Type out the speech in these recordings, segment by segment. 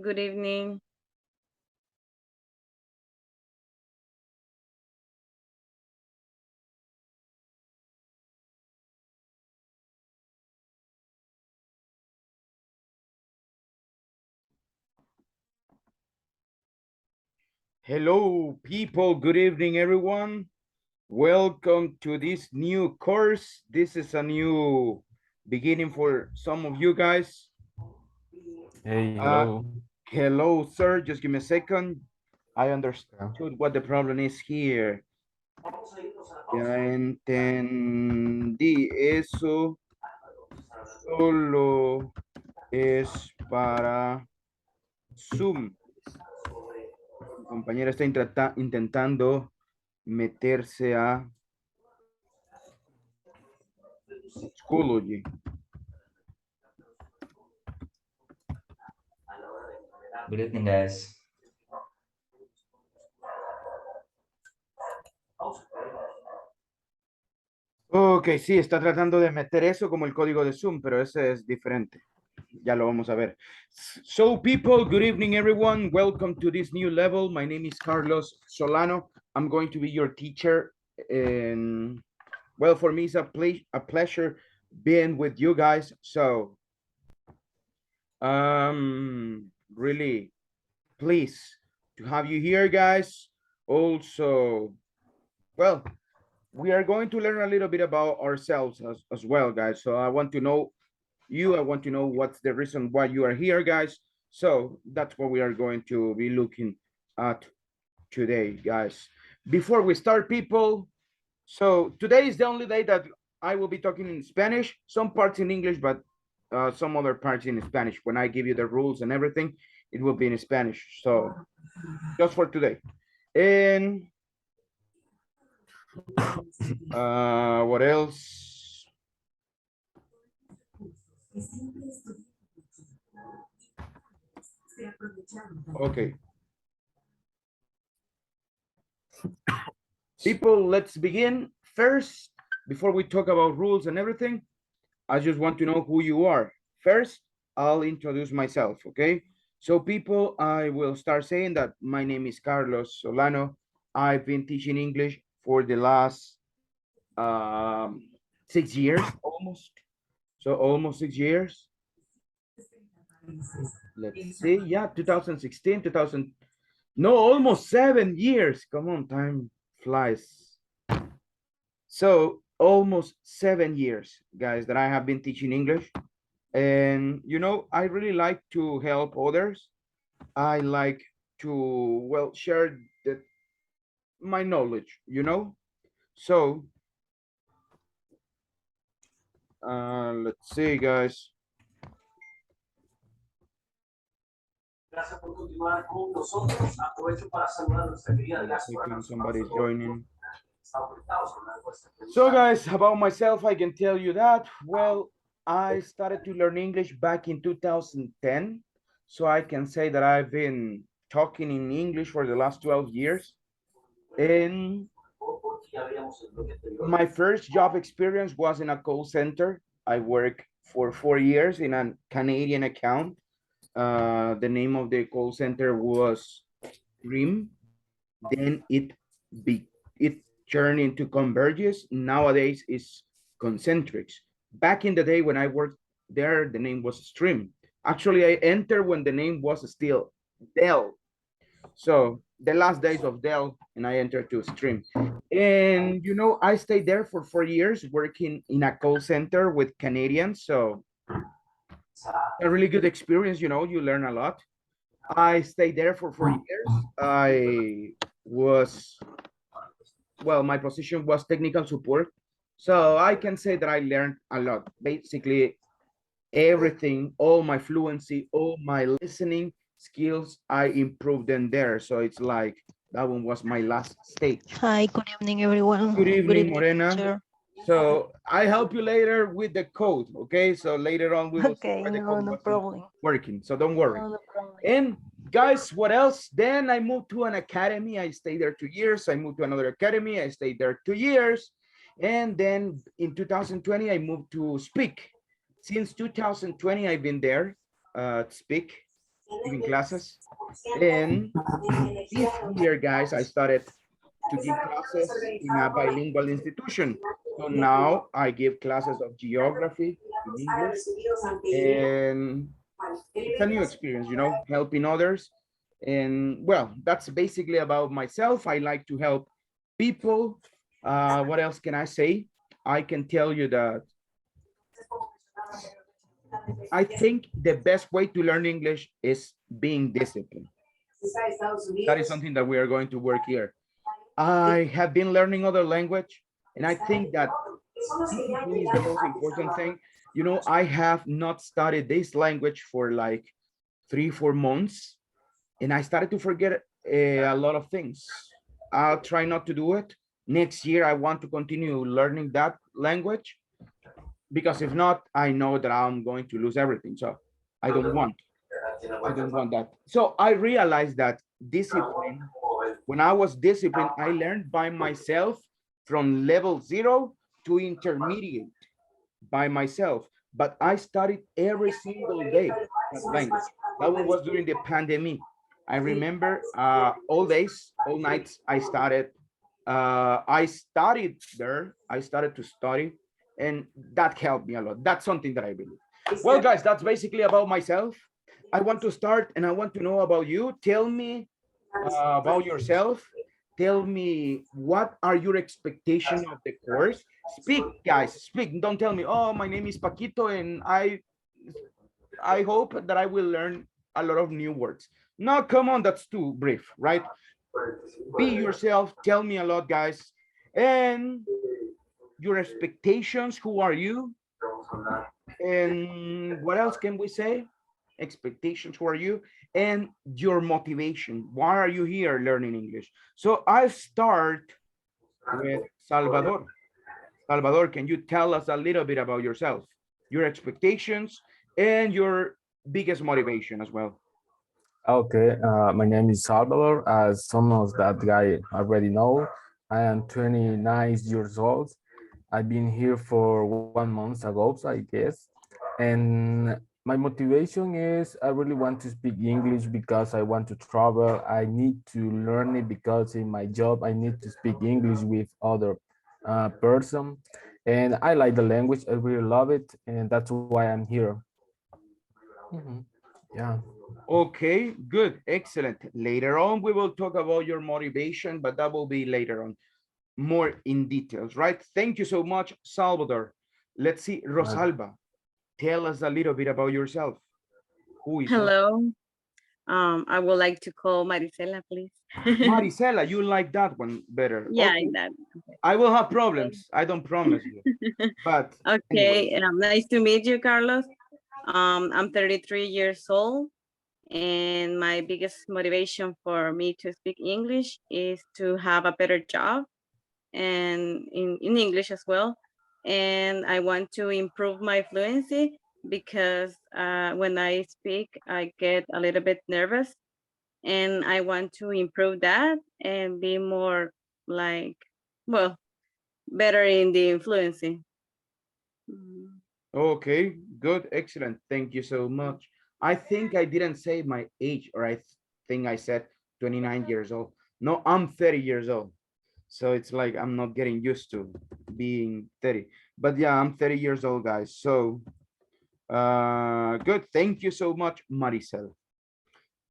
Good evening. Hello, people. Good evening, everyone. Welcome to this new course. This is a new beginning for some of you guys. Hey, Uh, hello. hello, sir. Just give me a second. I Yeah. understood what the problem is here. Ya entendí. Eso solo es para Zoom. Mi compañera está intentando meterse a Schoology. Good evening, guys. Ok, sí, está tratando de meter eso como el código de Zoom, pero ese es diferente. Ya lo vamos a ver. So, people, good evening, everyone. Welcome to this new level. My name is Carlos Solano. I'm going to be your teacher. And, well, for me, it's a pleasure being with you guys. So, really pleased to have you here, guys. Also, well, we are going to learn a little bit about ourselves as well, guys. So I want to know you. I want to know what's the reason why you are here, guys. So that's what we are going to be looking at today, guys. Before we start, people, so today is the only day that I will be talking in Spanish, some parts in English, but some other parts in Spanish. When I give you the rules and everything, it will be in Spanish. So just for today. And what else? Okay, people, let's begin. First, before we talk about rules and everything, I just want to know who you are. First, I'll introduce myself, okay? So, people, I will start saying that my name is Carlos Solano. I've been teaching English for the last 6 years, almost. So, almost 6 years. Let's see, yeah, 2016, 2000, no, almost 7 years. Come on, time flies. So almost 7 years, guys, that I have been teaching English. And, I really like to help others. I like to, well, share my knowledge. So, let's see, guys. Somebody's joining. So, guys, about myself, I can tell you that, well, I started to learn English back in 2010. So I can say that I've been talking in English for the last 12 years. And my first job experience was in a call center. I worked for 4 years in a Canadian account. The name of the call center was Dream. Then it turned into Convergys. Nowadays it's Concentrics. Back in the day when I worked there, the name was Stream. Actually, I entered when the name was still Dell. So the last days of Dell, and I entered to Stream. And I stayed there for 4 years working in a call center with Canadians. So a really good experience, you learn a lot. I stayed there for 4 years. I was, well, my position was technical support. So I can say that I learned a lot. Basically, everything, all my fluency, all my listening skills, I improved them there. So it's like that one was my last stage. Hi, good evening, everyone. Good evening, Morena. Teacher. So I help you later with the code, okay? So later on we will see Okay, where the no, code no wasn't problem. working. So don't worry. No, no problem. And guys, what else? Then I moved to an academy. I stayed there 2 years. I moved to another academy. I stayed there 2 years. And then in 2020, I moved to Speak. Since 2020, I've been there, Speak. giving classes. And this year, guys, I started to give classes in a bilingual institution. So now I give classes of geography in English, and it's a new experience, you know, helping others. And well, that's basically about myself. I like to help people. What else can I say? I can tell you that I think the best way to learn English is being disciplined. That is something that we are going to work here. I have been learning other language, and I think that discipline is the most important thing. You know, I have not studied this language for like 3, 4 months, and I started to forget a lot of things. I'll try not to do it. Next year, I want to continue learning that language, because if not, I know that I'm going to lose everything. So I don't want that. So I realized that discipline, when I was disciplined, I learned by myself from level 0 to intermediate by myself. But I studied every single day that language. That one was during the pandemic. I remember all days, all nights I studied there. I started to study, and that helped me a lot. That's something that I believe. Well, guys, that's basically about myself. I want to start, and I want to know about you. Tell me about yourself. Tell me, what are your expectations of the course? Speak, guys, speak. Don't tell me, oh, my name is Paquito, and I hope that I will learn a lot of new words. No, come on, that's too brief, right? Be yourself. Tell me a lot, guys. And your expectations, who are you? And what else can we say? Expectations, who are you? And your motivation. Why are you here learning English? So I start with Salvador. Salvador, can you tell us a little bit about yourself, your expectations, and your biggest motivation as well? Okay, my name is Salvador. As some of that guy already know, I am 29 years old. I've been here for 1 month ago, so I guess. And my motivation is I really want to speak English because I want to travel. I need to learn it because in my job, I need to speak English with other person. And I like the language. I really love it. And that's why I'm here. Mhm. Yeah. Okay, good, excellent. Later on, we will talk about your motivation, but that will be later on, more in details, right? Thank you so much, Salvador. Let's see, Rosalba, tell us a little bit about yourself. Who is Rosalba? Hello. I would like to call Marisela, please. Marisela, you like that one better. Yeah, Okay, that. I will have problems. I don't promise you. But Okay, anyways, nice to meet you, Carlos. I'm 33 years old, and my biggest motivation for me to speak English is to have a better job and in English as well. And I want to improve my fluency because when I speak, I get a little bit nervous, and I want to improve that and be more like, well, better in the fluency. Mm. okay, good, excellent. Thank you so much. I think I didn't say my age, or I think I said 29 years old. No, I'm 30 years old. So it's like I'm not getting used to being 30. But yeah, I'm 30 years old, guys. So good. Thank you so much, Maricel.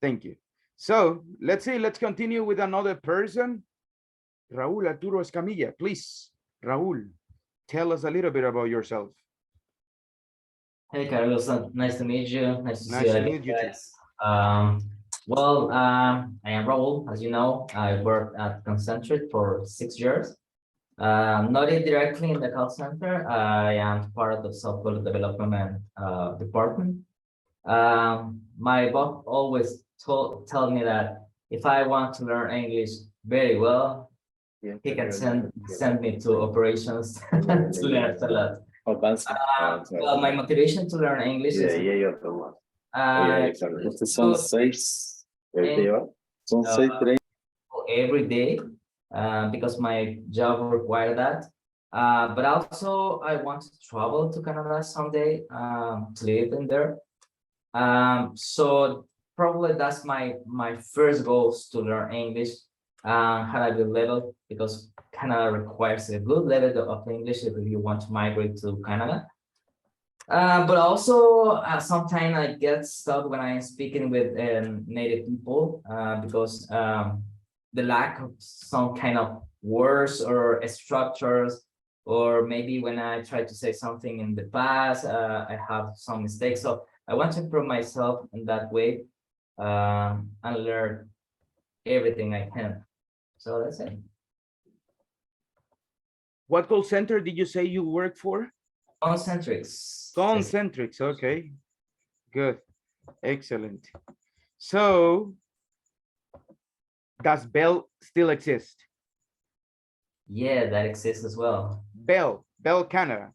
Thank you. So let's see, let's continue with another person. Raúl Arturo Escamilla, please. Raúl, tell us a little bit about yourself. Hey, Carlos, nice to meet you. Nice to see you Nice to again, meet you too. guys. I am Raul. As you know, I worked at Concentric for 6 years. Not directly in the call center. I am part of the software development department. My boss always tell me that if I want to learn English very well, he can send me to operations to learn a lot. Well, my motivation to learn English is every day because my job requires that. But also I want to travel to Canada someday to live in there. So probably that's my first goals to learn English. Had a good level because Canada requires a good level of English if you want to migrate to Canada. But also sometimes I get stuck when I'm speaking with native people because the lack of some kind of words or structures, or maybe when I try to say something in the past, I have some mistakes. So I want to improve myself in that way and learn everything I can. So that's it. What call center did you say you work for? Concentrics. Concentrics, okay. Good, excellent. So, does Bell still exist? Yeah, that exists as well. Bell Canada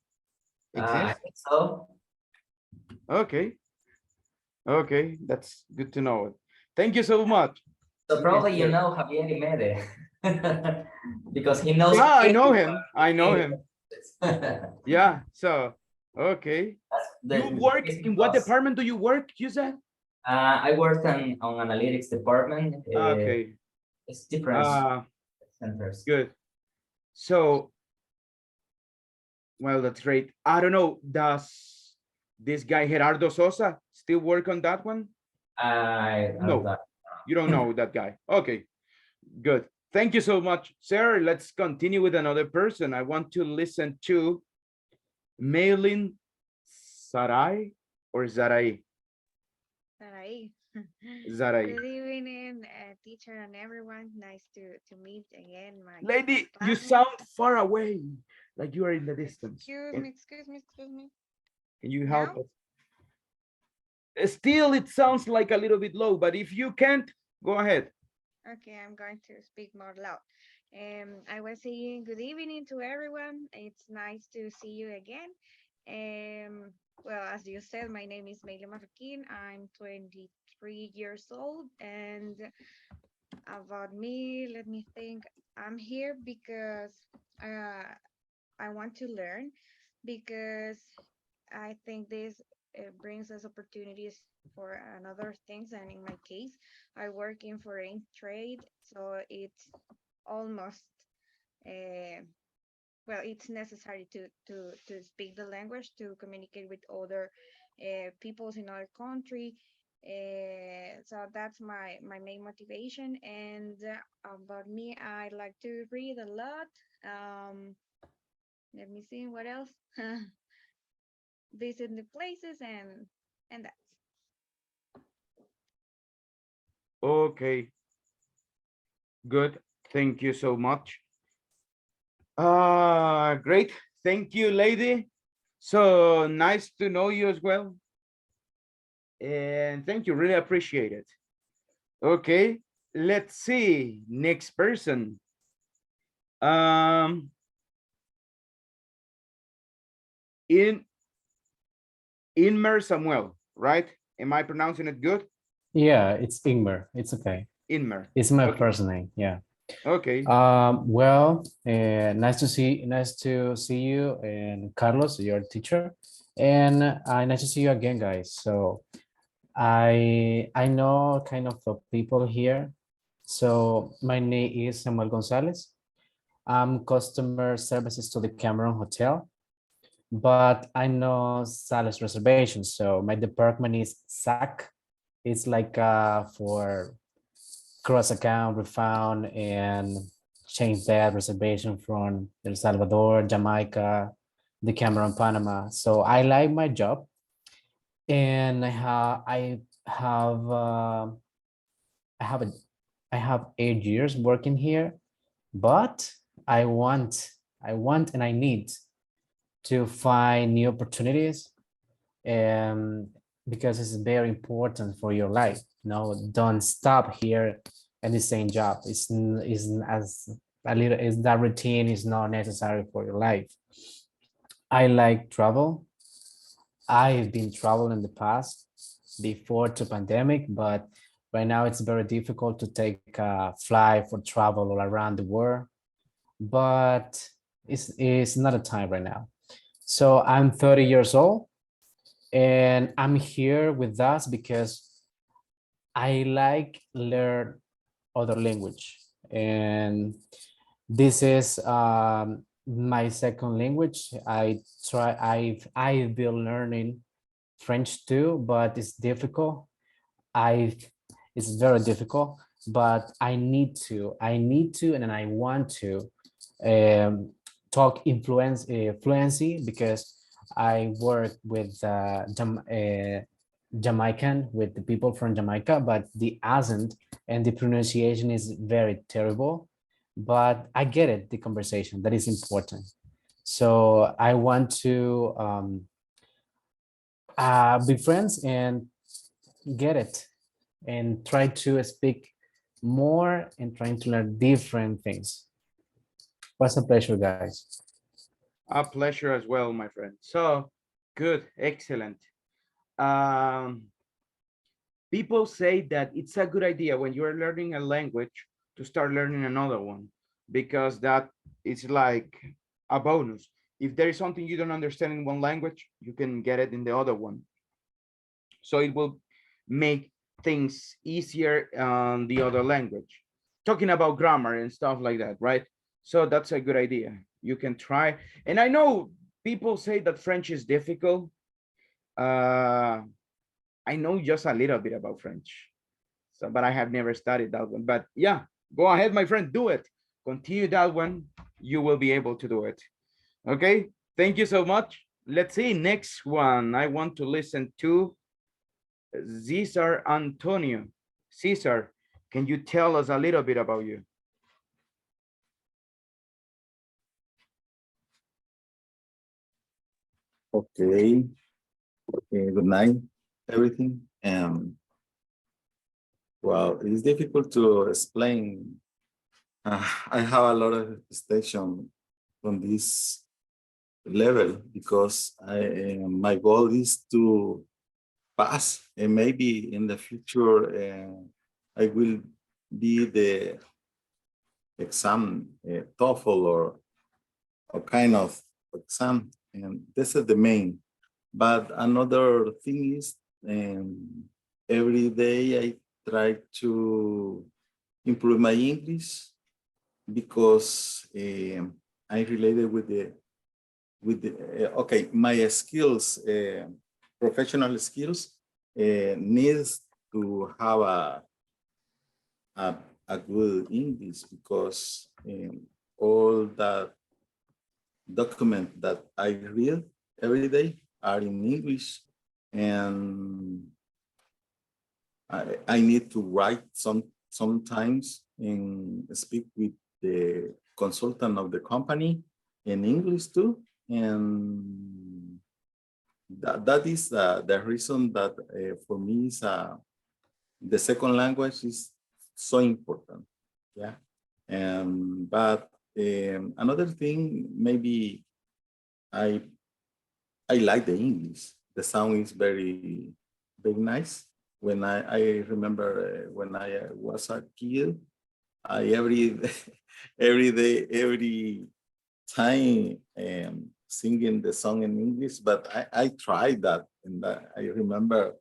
I exists? think so. Okay, okay, that's good to know. Thank you so much. So probably you Mr. know Javier Imede because he knows. Yeah, I know everyone. him. I know him. Yeah, so, okay. You work in what department do you work, you said? I worked on analytics department. Okay, It's different uh, centers. good. So, well, that's great. I don't know, does this guy Gerardo Sosa still work on that one? I No. thought, You don't know that guy. Okay, good. Thank you so much, sir. Let's continue with another person. I want to listen to Maylin Sarai or Zarai? Hi. Zarai. Good evening, teacher and everyone. Nice to meet again. My Lady, you classmates. sound far away, like you are in the distance. Excuse me, excuse me, excuse me. Can you help Now? us? Still, it sounds like a little bit low, but if you can't, go ahead. Okay, I'm going to speak more loud. I was saying good evening to everyone. It's nice to see you again. Well, as you said, my name is Meila Marroquin. I'm 23 years old, and about me, let me think. I'm here because I want to learn, because I think this brings us opportunities for another things. And in my case, I work in foreign trade, so it's almost well, it's necessary to speak the language, to communicate with other peoples in other country. So that's my main motivation. And about me, I like to read a lot. Let me see what else. Visit the places, and that's Okay, good. Thank you so much. Great. Thank you, lady. So nice to know you as well. And thank you, really appreciate it. Okay, let's see, next person. In Inmer Samuel, right? Am I pronouncing it good? Yeah, it's Ingmar. It's okay. Inmer. It's my Okay. first name. Yeah. Okay. Well, nice to see you, and Carlos, your teacher, and nice to see you again, guys. So I know kind of the people here. So my name is Samuel Gonzalez. I'm customer services to the Cameron Hotel, but I know Sales reservations. So my department is SAC. It's like for cross account, refund, and change that reservation from El Salvador, Jamaica, the Cameron, Panama. So I like my job, and I have a I have 8 years working here, but I want and I need to find new opportunities, and because it's very important for your life. No, don't stop here at the same job. It's as a little is that routine is not necessary for your life. I like travel. I've been traveling in the past before to pandemic, but right now it's very difficult to take a flight for travel all around the world. But it's not a time right now. So I'm 30 years old, and I'm here with us because I like learn other language, and this is my second language. I've been learning French too, but it's difficult. I it's very difficult, but I need to, and then I want to um, talk fluency because I work with Jamaican with the people from Jamaica, but the accent and the pronunciation is very terrible. But I get it, the conversation that is important. So I want to be friends and get it and try to speak more and trying to learn different things. Was a pleasure, guys. A pleasure as well, my friend. So good, excellent. Um, People say that it's a good idea when you're learning a language to start learning another one because that is like a bonus. If there is something you don't understand in one language, you can get it in the other one. So it will make things easier on the other language. Talking about grammar and stuff like that, right? So that's a good idea. You can try. And I know people say that French is difficult. I know just a little bit about French. So, but I have never studied that one. But yeah, go ahead, my friend, do it. Continue that one. You will be able to do it. Okay. Thank you so much. Let's see. Next one. I want to listen to Cesar Antonio. Cesar, can you tell us a little bit about you? Okay. Good night, everything. Well, it's difficult to explain. I have a lot of expectation from this level because my goal is to pass, and maybe in the future I will be the exam TOEFL or kind of exam, and this is the main. But another thing is, every day I try to improve my English because I related with the okay, my skills, professional skills, needs to have a, a good English because all that document that I read every day are in English, and I need to write sometimes and speak with the consultant of the company in English too, and that is the reason that for me is the second language is so important. Yeah, but another thing, maybe I I like the English. The sound is very nice. When I remember when I was a kid, I every every day, every time singing the song in English, but I tried that, and I remember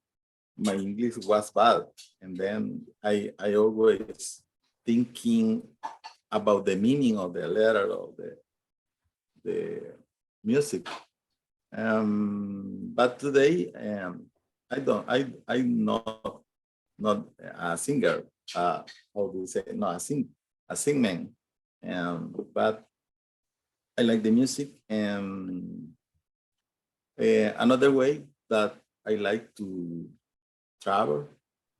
my English was bad, and then I always thinking about the meaning of the letter of the music. But today, I'm not a singer. How do you say? No, a singman. But I like the music. And another way that I like to travel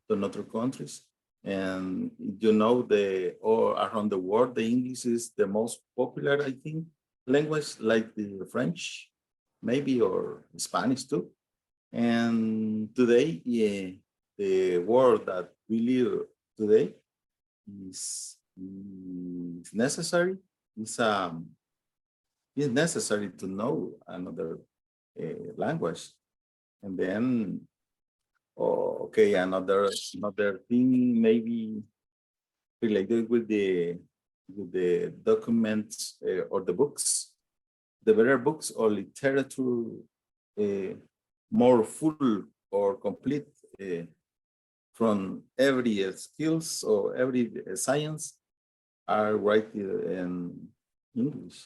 to other countries. And you know, the or around the world, the English is the most popular, I think, language, like the French, maybe, or Spanish too. And today, yeah, the world that we live today is necessary. It's necessary to know another language. And then, oh, okay, another thing maybe related with the documents or the books, the better books or literature, more full or complete. from every skills or every science are written in English.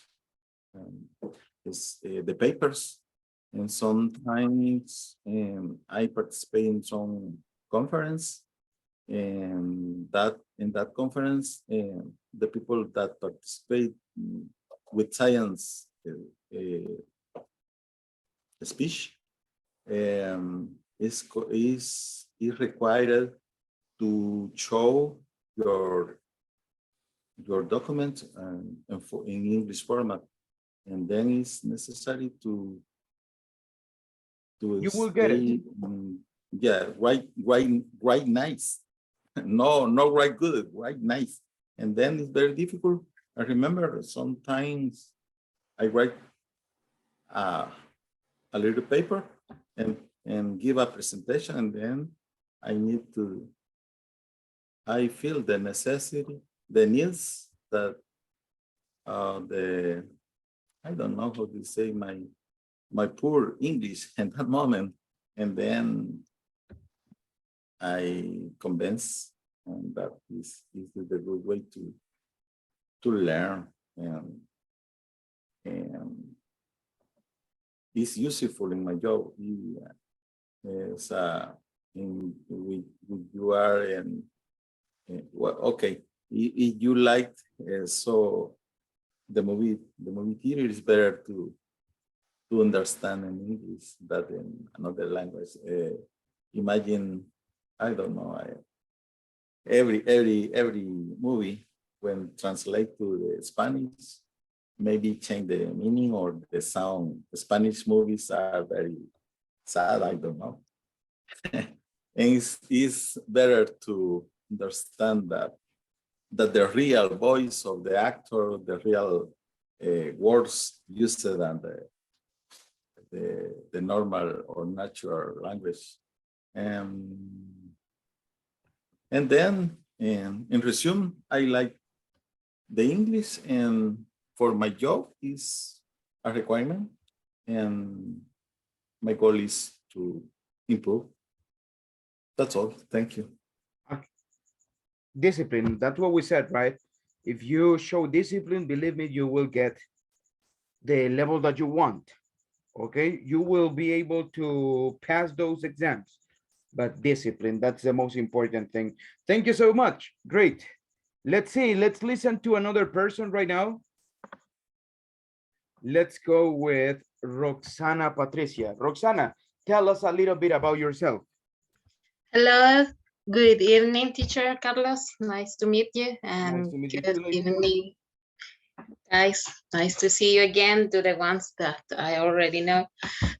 It's the papers, and sometimes I participate in some conference, and that in that conference, the people that participate with science speech is required to show your document in English format, and then it's necessary to You will get it. stay, yeah, write nice. No, not write good, write nice. And then it's very difficult. I remember sometimes I write a little paper and give a presentation, and then I feel the necessity, the needs that I don't know how to say my poor English at that moment, and then I convince that is the good way to learn, and it's useful in my job. It's when you are in well, okay. If you like, so the movie theater is better to understand in English than in another language. Imagine, I don't know, every movie when translate to the Spanish, maybe change the meaning or the sound. The Spanish movies are very sad, I don't know. And it's better to understand that the real voice of the actor, the real words used than the normal or natural language. And then in resume, I like the English, and for my job is a requirement, and my goal is to improve. That's all. Thank you. Discipline, that's what we said, right? If you show discipline, believe me, you will get the level that you want. Okay, you will be able to pass those exams, but discipline, that's the most important thing. Thank you so much. Great. Let's see, let's listen to another person right now. Let's go with Roxana Patricia. Roxana, tell us a little bit about yourself. Hello, good evening, teacher Carlos. Nice to meet you. And Nice to meet you good too, lady. evening, guys. Nice to see you again, to the ones that I already know.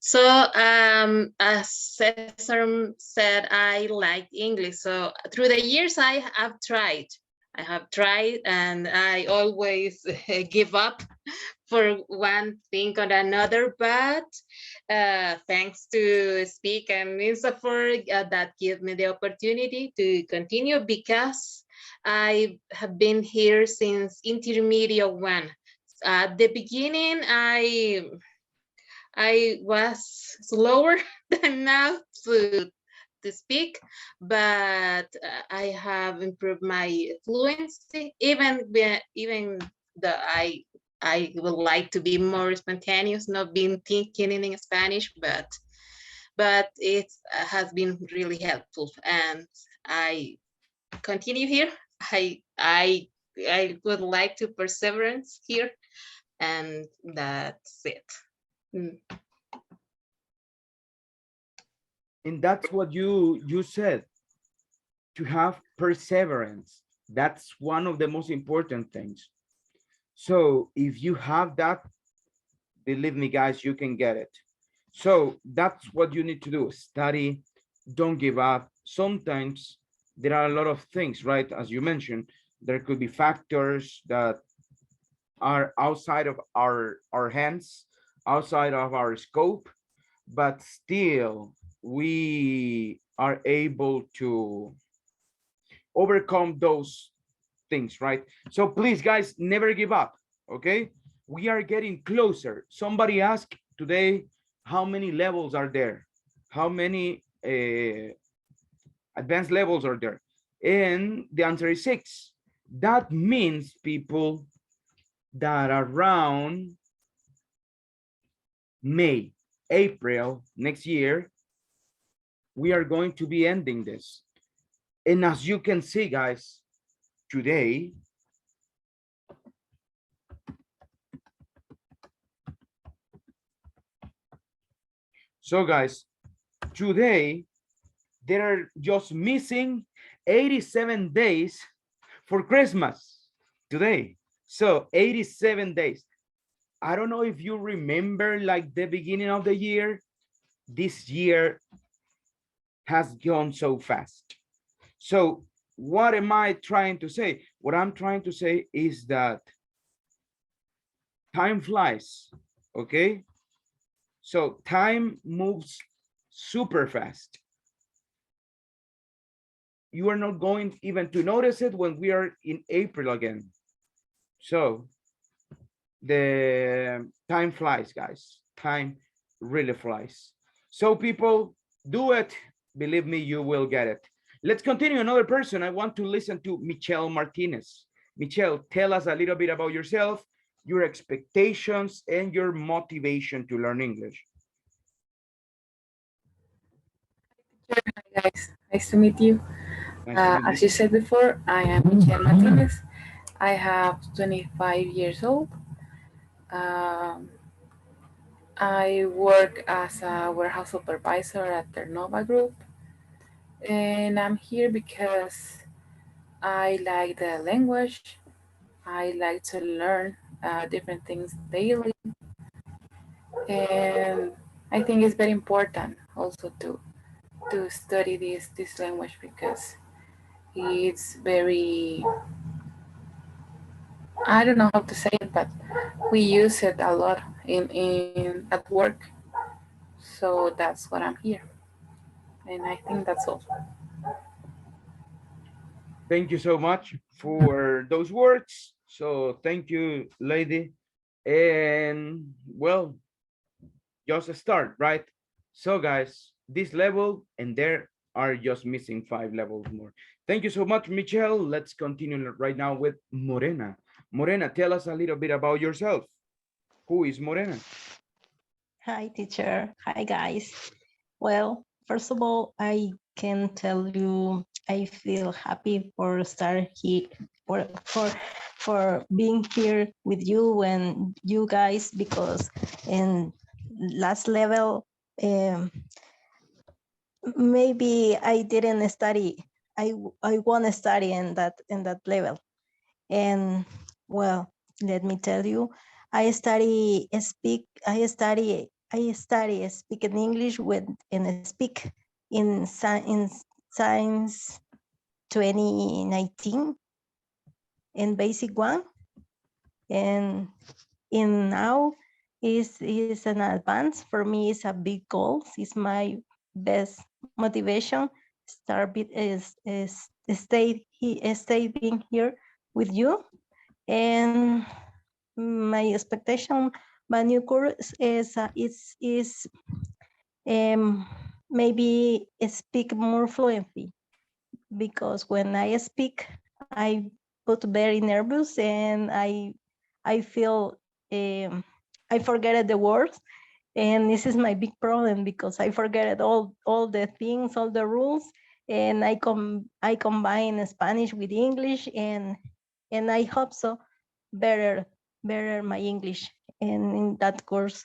So, as Cesar said, I like English. So through the years, I have tried. And I always give up for one thing or another, but thanks to Speak and Minsafor that give me the opportunity to continue, because I have been here since intermediate one. At the beginning, I was slower than now to speak, but I have improved my fluency, even though I would like to be more spontaneous, not being thinking in Spanish, but it has been really helpful, and I continue here. I would like to perseverance here, and that's it. And that's what you said, to have perseverance. That's one of the most important things. So if you have that, believe me, guys, you can get it. So that's what you need to do. Study, don't give up. Sometimes there are a lot of things, right? As you mentioned, there could be factors that are outside of our hands, outside of our scope, but still we are able to overcome those things, right? So please, guys, never give up. Okay, we are getting closer. Somebody asked today, how many levels are there? How many Advanced levels are there. And the answer is 6. That means, people, that around May, April next year, we are going to be ending this. And as you can see, guys, today, so guys, today, there are just missing 87 days for Christmas today. So 87 days. I don't know if you remember like the beginning of the year. This year has gone so fast. So what am I trying to say? What I'm trying to say is that time flies, okay? So time moves super fast. You are not going even to notice it when we are in April again. So the time flies, guys. Time really flies. So people, do it. Believe me, you will get it. Let's continue. Another person. I want to listen to Michelle Martinez. Michelle, tell us a little bit about yourself, your expectations, and your motivation to learn English. Hi guys, nice to meet you. Nice to meet As you. you said before, I am Michelle Martinez. I have 25 years old. Um, I work as a warehouse supervisor at the Nova Group, and I'm here because I like the language. I like to learn different things daily, and I think it's very important also to study this language because it's very, I don't know how to say it, but we use it a lot in at work. So that's what I'm here. And I think that's all. Thank you so much for those words. So thank you, lady. And well, just a start, right? So guys, this level and there are just missing 5 levels more. Thank you so much, Michelle. Let's continue right now with Morena. Morena, tell us a little bit about yourself. Who is Morena? Hi, teacher. Hi, guys. Well, first of all, I can tell you I feel happy for start here for being here with you and you guys because in last level maybe I didn't study. I want to study in that level. And well, let me tell you, I study speaking English with and speak in science 2019 in basic one, and in now is an advance for me. Is a big goal. It's my best motivation. Stay being here with you. And my expectation, my new course is maybe speak more fluently, because when I speak, I put very nervous and I feel I forget the words, and this is my big problem because I forget all the things, all the rules, and I combine Spanish with English, and I hope so better my English in that course.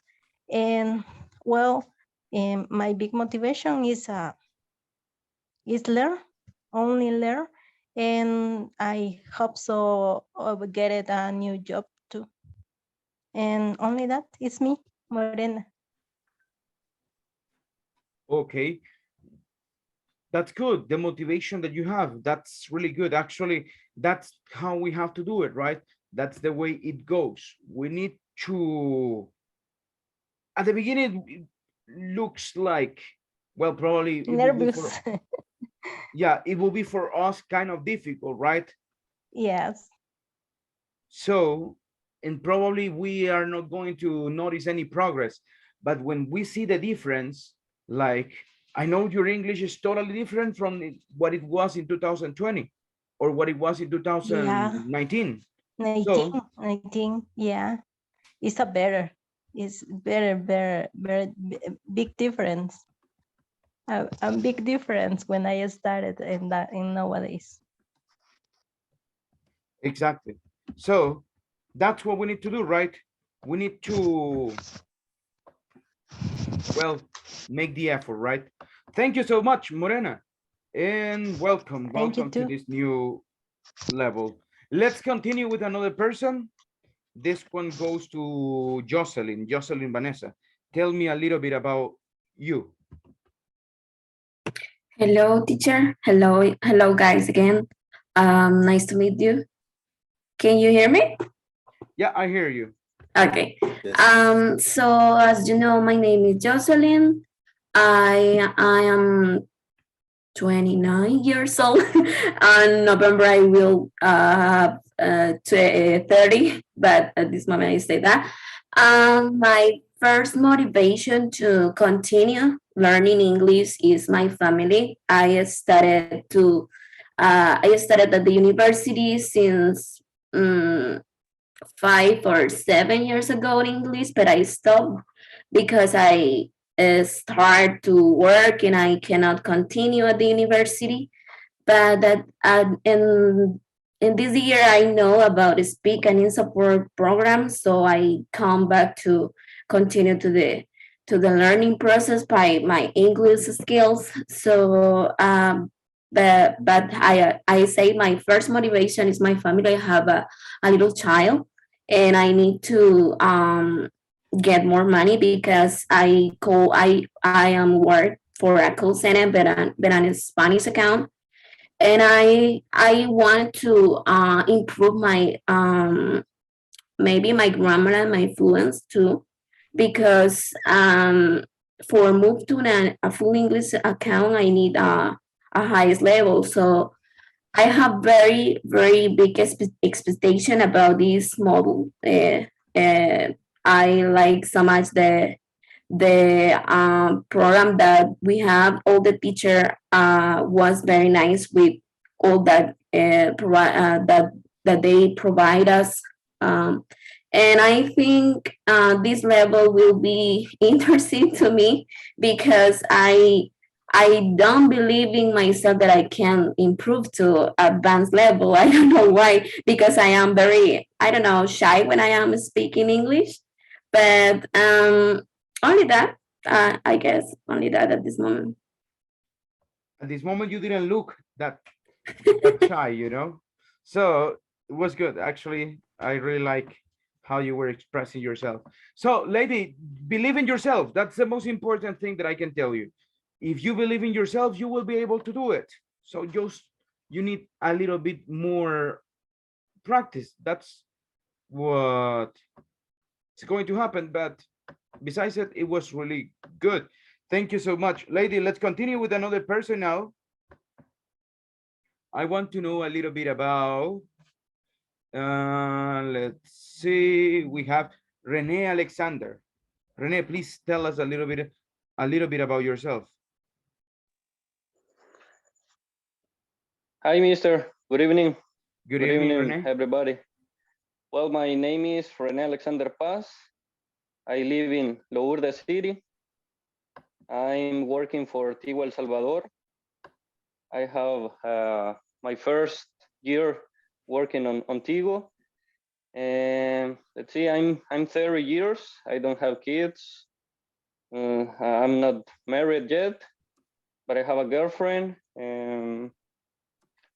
And well, my big motivation is learn, only learn, and I hope so get it a new job too. And only that is me, Morena. Okay, that's good. The motivation that you have, that's really good. Actually, that's how we have to do it, right? That's the way it goes. We need to, at the beginning, it looks like, well, probably it will be for, Nervous. yeah, it will be for us kind of difficult, right? Yes. So, and probably we are not going to notice any progress, but when we see the difference, like I know your English is totally different from what it was in 2020 or what it was in Yeah, 2019. 19, So 19, yeah. It's a better, it's big difference. A big difference when I started in that in nowadays. exactly. So that's what we need to do, right? We need to, well, make the effort, right? Thank you so much, Morena. And welcome, Thank you welcome to too. this new level. Let's continue with another person. This one goes to Jocelyn, Jocelyn Vanessa. Tell me a little bit about you. Hello, teacher. Hello, guys again. Nice to meet you. Can you hear me? Yeah, I hear you. Okay. Yes. So as you know, my name is Jocelyn. I am 29 years old. On November, I will have 30, but at this moment, I say that. My first motivation to continue learning English is my family. I started at the university since 5 or 7 years ago in English, but I stopped because I start to work and I cannot continue at the university. But that in this year I know about the speak and in support program, so I come back to continue to the learning process by my English skills. So but I say my first motivation is my family. I have a little child and I need to get more money because I am work for a call center but on a Spanish account, and I want to improve my maybe my grammar and my fluence too, because for move to a full English account I need a highest level. So I have very big expectation about this model. I like so much the program that we have. All the teacher was very nice with all that that they provide us. Um, and I think this level will be interesting to me because I don't believe in myself that I can improve to advanced level. I don't know why, because I am very, I don't know, shy when I am speaking English. But only that, I guess, only that at this moment. At this moment, you didn't look that shy, you know? So it was good. Actually, I really like how you were expressing yourself. So, lady, believe in yourself. That's the most important thing that I can tell you. If you believe in yourself, you will be able to do it. So just you need a little bit more practice. That's what is going to happen. But besides it, it was really good. Thank you so much, lady. Let's continue with another person now. I want to know a little bit about, let's see, we have Rene Alexander. Rene, please tell us a little bit about yourself. Hi, mister. Good evening. Good evening, Rene. everybody. Well, my name is Rene Alexander Paz. I live in Lourdes City. I'm working for Tigo El Salvador. I have my first year working on Tigo. And let's see, I'm 30 years. I don't have kids. I'm not married yet, but I have a girlfriend. And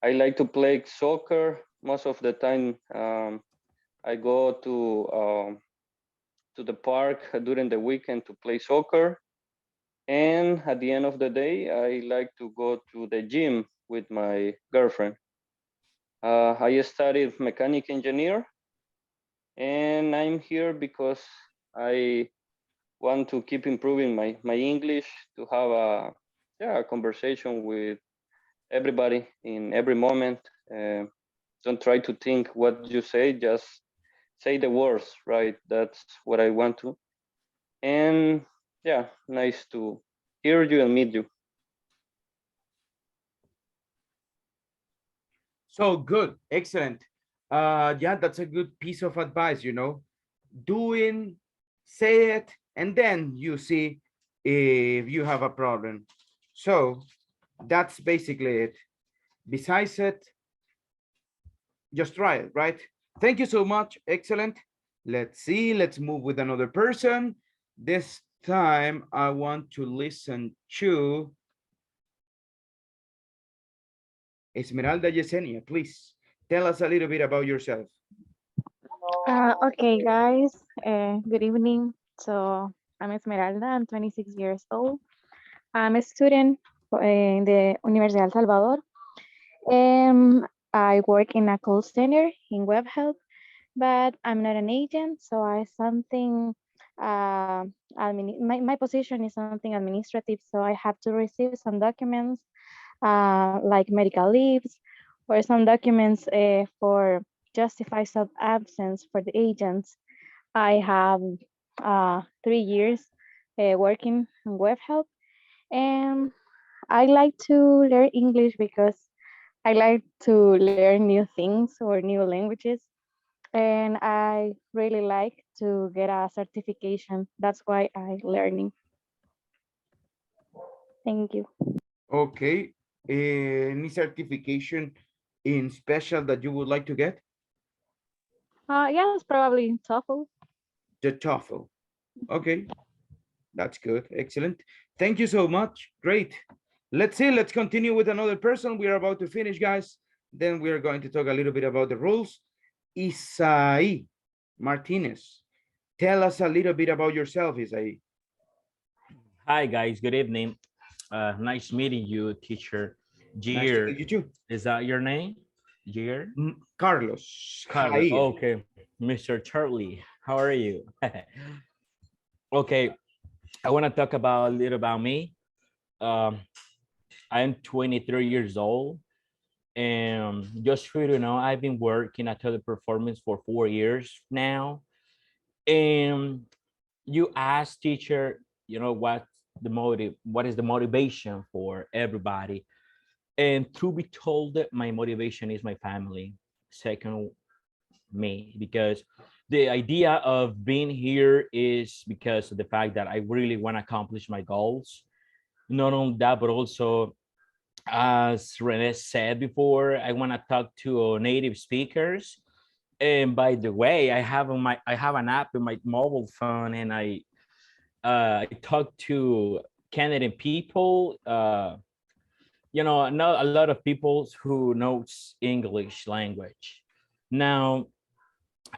I like to play soccer most of the time. I go to the park during the weekend to play soccer. And at the end of the day, I like to go to the gym with my girlfriend. I studied mechanic engineer, and I'm here because I want to keep improving my English, to have a conversation with everybody in every moment. Don't try to think what you say, just say the words, right? That's what I want to. And yeah, nice to hear you and meet you. So good, excellent. Yeah, that's a good piece of advice, you know. Doing, say it, and then you see if you have a problem. So that's basically it. Besides it, just try it, right? Thank you so much. Excellent. Let's see. Let's move with another person. This time I want to listen to Esmeralda Yesenia. Please tell us a little bit about yourself. Okay, guys, good evening. So I'm Esmeralda, I'm 26 years old. I'm a student in the Universidad El Salvador. I work in a call center in web help, but I'm not an agent, so I something, my position is something administrative, so I have to receive some documents like medical leaves or some documents for justify some absence for the agents. I have 3 years working in web help, and I like to learn English because I like to learn new things or new languages, and I really like to get a certification. That's why I learning. Thank you. Okay. Any certification in special that you would like to get? Yes, probably TOEFL. The TOEFL. Okay, that's good. Excellent. Thank you so much. Great. Let's see. Let's continue with another person. We are about to finish, guys. Then we are going to talk a little bit about the rules. Isai Martinez. Tell us a little bit about yourself, Isai. Hi guys, good evening. Nice meeting you, teacher. Nice to Jair, meet you too. is that your name? Jair? Carlos. Carlos. Jair. Okay, Mr. Charlie, how are you? Okay, I want to talk about a little about me. Um, I'm 23 years old, and just for you to know, I've been working at Teleperformance for 4 years now. And you ask teacher, you know, what is the motivation for everybody? And to be told that my motivation is my family. Second, me, because the idea of being here is because of the fact that I really want to accomplish my goals. Not only that, but also, as Rene said before, I want to talk to native speakers. And by the way, I have an app in my mobile phone, and I talk to Canadian people. You know, I know a lot of people who knows English language. Now,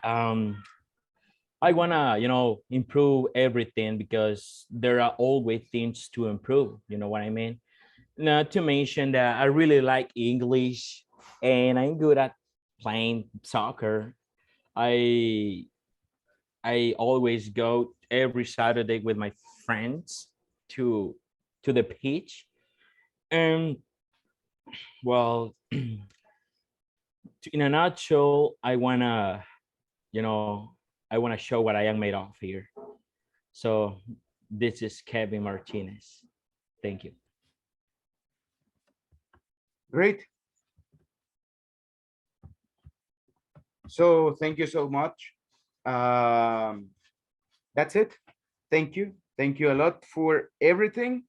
um, I wanna, you know, improve everything because there are always things to improve. You know what I mean? Not to mention that I really like English, and I'm good at playing soccer. I I always go every Saturday with my friends to the pitch. And well, in a nutshell, I wanna, you know, I wanna show what I am made of here. So this is Kevin Martinez. Thank you. Great. So thank you so much. That's it. Thank you. Thank you a lot for everything.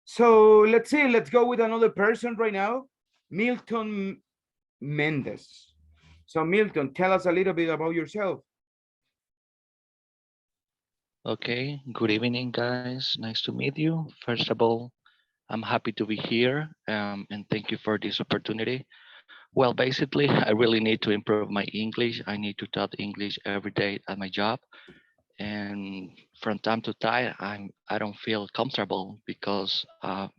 So let's see. Let's go with another person right now. Milton Mendez. So Milton, tell us a little bit about yourself. Okay, good evening, guys. Nice to meet you. First of all, I'm happy to be here and thank you for this opportunity. Well, basically, I really need to improve my English. I need to talk English every day at my job. And from time to time, I don't feel comfortable because, I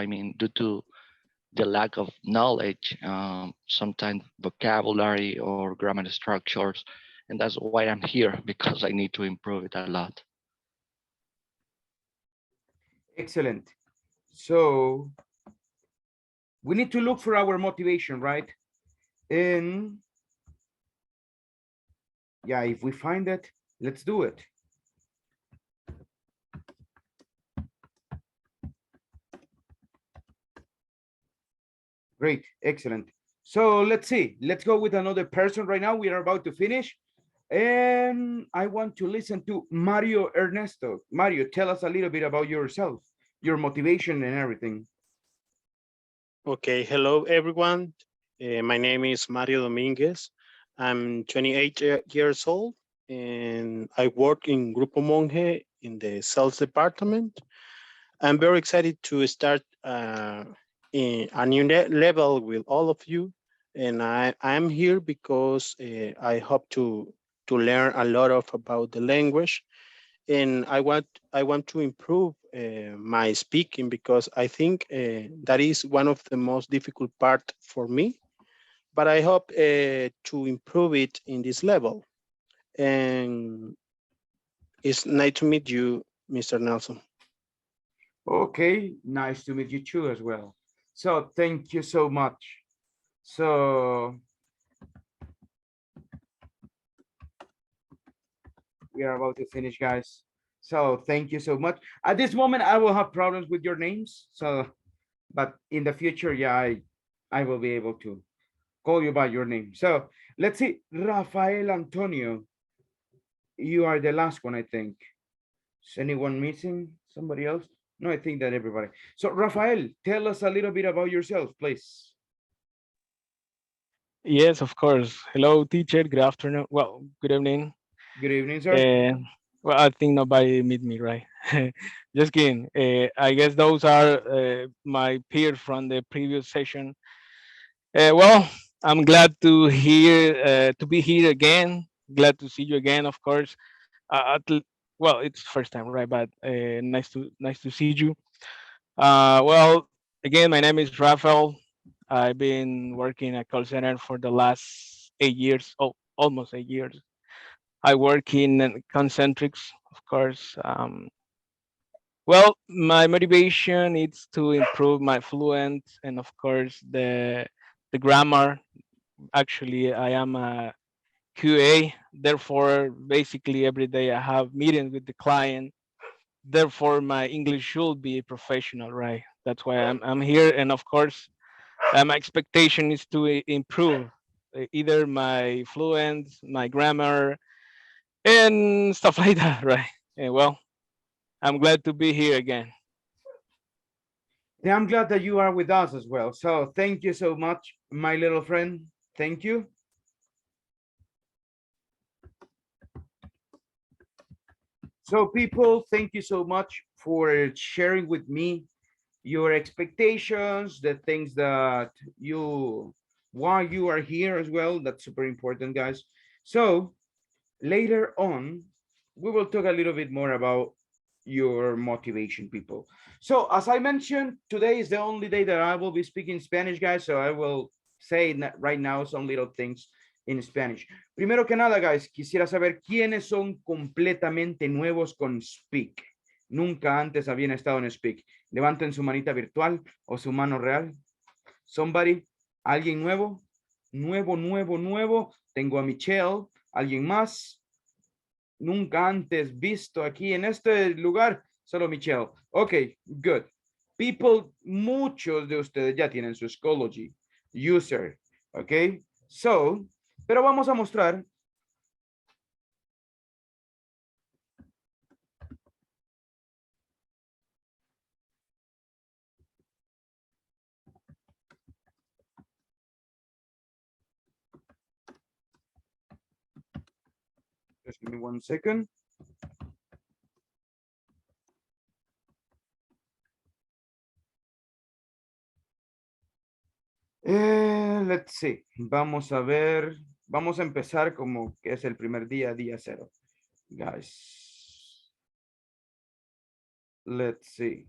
mean, due to the lack of knowledge, sometimes vocabulary or grammar structures. And that's why I'm here because I need to improve it a lot. Excellent. So we need to look for our motivation, right? And yeah, if we find it, let's do it. Great, excellent. So let's see. Let's go with another person right now. We are about to finish. And I want to listen to Mario Ernesto. Mario, tell us a little bit about yourself, your motivation and everything. Okay, hello everyone. My name is Mario Dominguez. I'm 28 years old and I work in Grupo Monge in the sales department. I'm very excited to start in a new level with all of you. And I'm here because I hope to learn a lot of about the language, and I want to improve my speaking because I think that is one of the most difficult part for me. But I hope to improve it in this level. And it's nice to meet you, Mr. Nelson. Okay, nice to meet you too as well. So thank you so much. So we are about to finish, guys. So thank you so much. At this moment, I will have problems with your names. So, but in the future, yeah, I will be able to call you by your name. So let's see, Rafael Antonio. You are the last one, I think. Is anyone missing? Somebody else? No, I think that everybody. So Rafael, tell us a little bit about yourself, please. Yes, of course. Hello, teacher. Good afternoon. Well, good evening. Good evening, sir. Well, I think nobody meet me, right? Just kidding. I guess those are my peers from the previous session. Well, I'm glad to be here again. Glad to see you again, of course. Well, it's first time, right? But nice to see you. Well, again, my name is Rafael. I've been working at call center for the last 8 years, oh, almost 8 years. I work in concentrics, of course. Well, my motivation is to improve my fluent and, of course, the grammar. Actually, I am a QA. Therefore, basically every day I have meetings with the client. Therefore, my English should be professional, right? That's why I'm here, and of course, my expectation is to improve either my fluent, my grammar, and stuff like that, right? And well, I'm glad to be here again. Yeah, I'm glad that you are with us as well. So thank you so much, my little friend. Thank you. So people, thank you so much for sharing with me your expectations, the things that why you are here as well. That's super important, guys. So later on, we will talk a little bit more about your motivation, people. So as I mentioned, today is the only day that I will be speaking Spanish, guys. So I will say right now some little things in Spanish. Primero que nada, guys, quisiera saber quiénes son completamente nuevos con Speak. Nunca antes habían estado en Speak. Levanten su manita virtual o su mano real. Somebody, alguien nuevo, nuevo. Tengo a Michelle, alguien más. Nunca antes visto aquí en este lugar, solo Michelle. Ok, good. People, muchos de ustedes ya tienen su Schoology user, ok. So, pero vamos a mostrar. Just give me 1 second. Let's see. Vamos a ver. Vamos a empezar como que es el primer día, día 0. Guys. Let's see.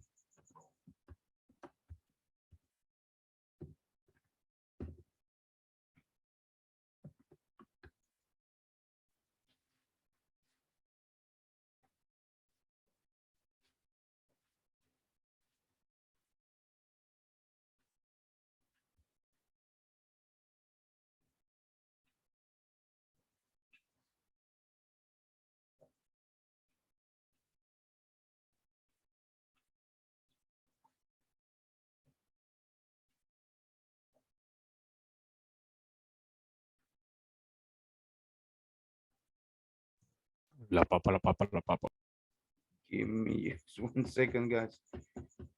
La papa, la papa, la papa. Give me just 1 second, guys.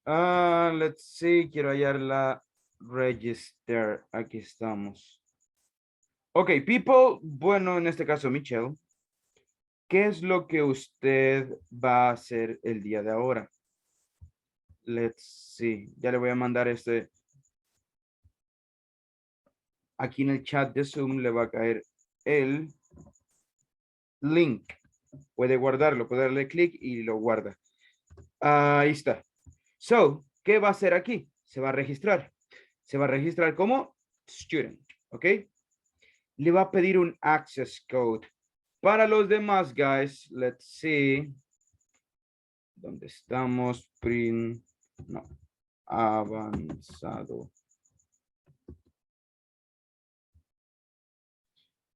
Let's see, quiero hallar la register. Aquí estamos. Ok, people, bueno, en este caso, Michelle, ¿qué es lo que usted va a hacer el día de ahora? Let's see, ya le voy a mandar este. Aquí en el chat de Zoom le va a caer el link. Puede guardarlo, puede darle clic y lo guarda. Ahí está. So, ¿qué va a hacer aquí? Se va a registrar. Se va a registrar como student, ¿ok? Le va a pedir un access code. Para los demás, guys, let's see. ¿Dónde estamos? No, avanzado.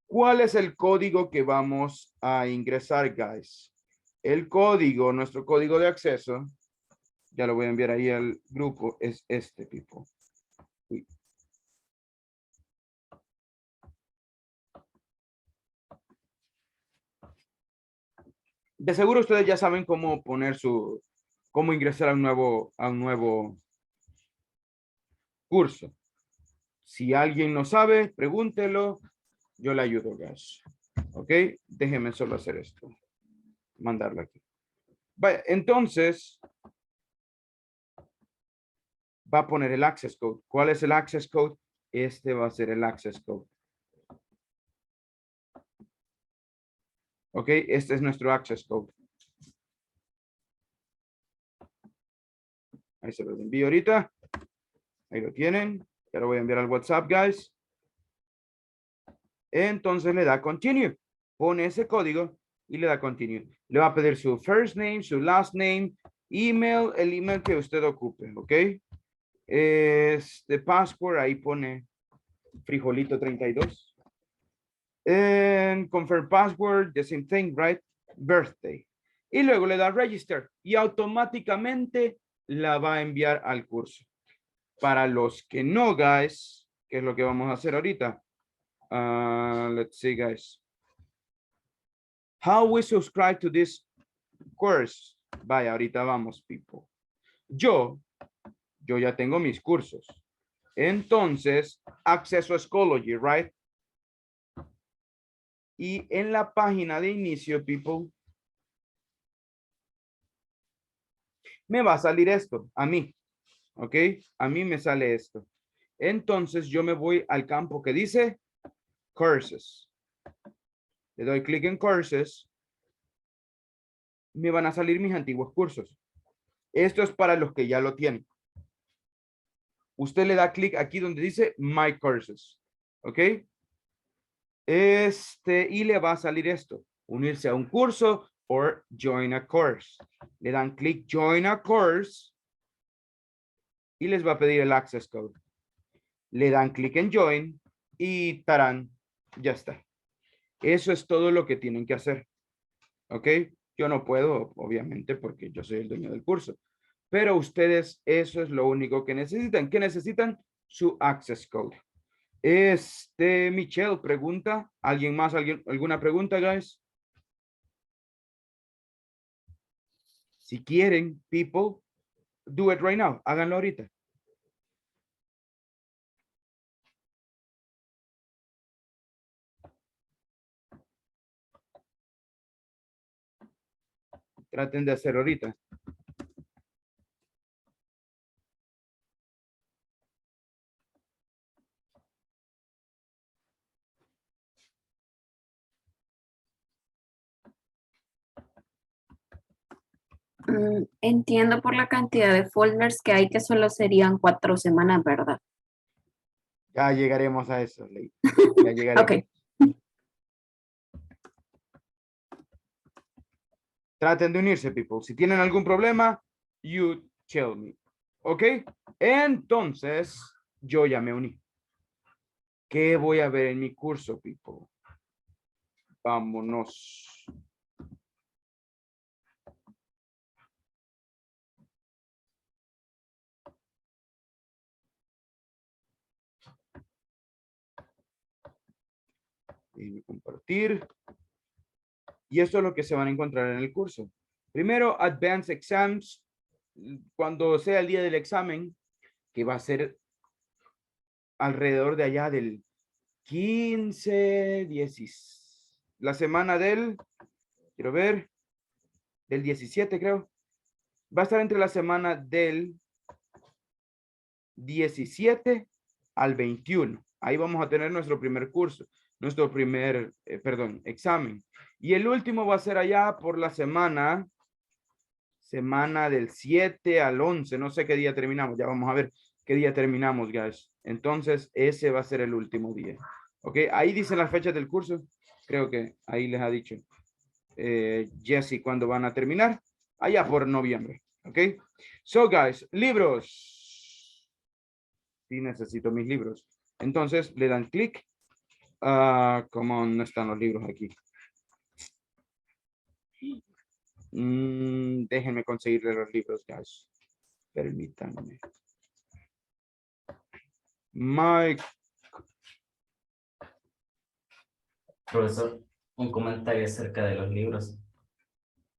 ¿Cuál es el código que vamos a ingresar, guys? El código, nuestro código de acceso, ya lo voy a enviar ahí al grupo, es este, people. Uy. De seguro ustedes ya saben cómo poner cómo ingresar a un nuevo curso. Si alguien no sabe, pregúntelo. Yo le ayudo, guys. ¿Ok? Déjenme solo hacer esto. Mandarlo aquí. Vaya, entonces, va a poner el access code. ¿Cuál es el access code? Este va a ser el access code. ¿Ok? Este es nuestro access code. Ahí se los envío ahorita. Ahí lo tienen. Ya lo voy a enviar al WhatsApp, guys. Entonces le da continue. Pone ese código y le da continue. Le va a pedir su first name, su last name, email, el email que usted ocupe, ¿ok? Password, ahí pone frijolito 32. And confirm password, the same thing, right? Birthday. Y luego le da register y automáticamente la va a enviar al curso. Para los que no, guys, ¿qué es lo que vamos a hacer ahorita? Let's see, guys. How we subscribe to this course? Vaya, ahorita vamos, people. Yo ya tengo mis cursos. Entonces, acceso a Schoology, right? Y en la página de inicio, people, me va a salir esto, a mí. ¿Ok? A mí me sale esto. Entonces, yo me voy al campo que dice Courses. Le doy clic en Courses. Me van a salir mis antiguos cursos. Esto es para los que ya lo tienen. Usted le da clic aquí donde dice My Courses. ¿Ok? Y le va a salir esto. Unirse a un curso o join a course. Le dan clic Join a Course y les va a pedir el access code. Le dan clic en Join y tarán, ya está. Eso es todo lo que tienen que hacer. ¿Ok? Yo no puedo, obviamente, porque yo soy el dueño del curso. Pero ustedes, eso es lo único que necesitan. ¿Qué necesitan? Su access code. Michelle pregunta. ¿Alguien más? ¿Alguna pregunta, guys? Si quieren, people, do it right now. Háganlo ahorita. Traten de hacer ahorita. Entiendo por la cantidad de folders que hay que solo serían 4 semanas, ¿verdad? Ya llegaremos a eso, Ley. Ya llegaremos. Ok. Traten de unirse, people. Si tienen algún problema, you tell me. ¿Ok? Entonces, yo ya me uní. ¿Qué voy a ver en mi curso, people? Vámonos. Y compartir. Y esto es lo que se van a encontrar en el curso. Primero, Advanced Exams, cuando sea el día del examen, que va a ser alrededor de allá del 15, 10, la semana del, quiero ver, del 17 creo. Va a estar entre la semana del 17 al 21. Ahí vamos a tener nuestro primer curso, nuestro primer, examen. Y el último va a ser allá por la semana del 7 al 11. No sé qué día terminamos. Ya vamos a ver qué día terminamos, guys. Entonces, ese va a ser el último día. Ok, ahí dicen las fechas del curso. Creo que ahí les ha dicho Jesse cuándo van a terminar. Allá por noviembre. Ok, so guys, libros. Sí, necesito mis libros. Entonces, le dan clic. ¿Cómo no están los libros aquí? Déjenme conseguirle los libros, guys. Permítanme. Mike. Profesor, un comentario acerca de los libros. Yo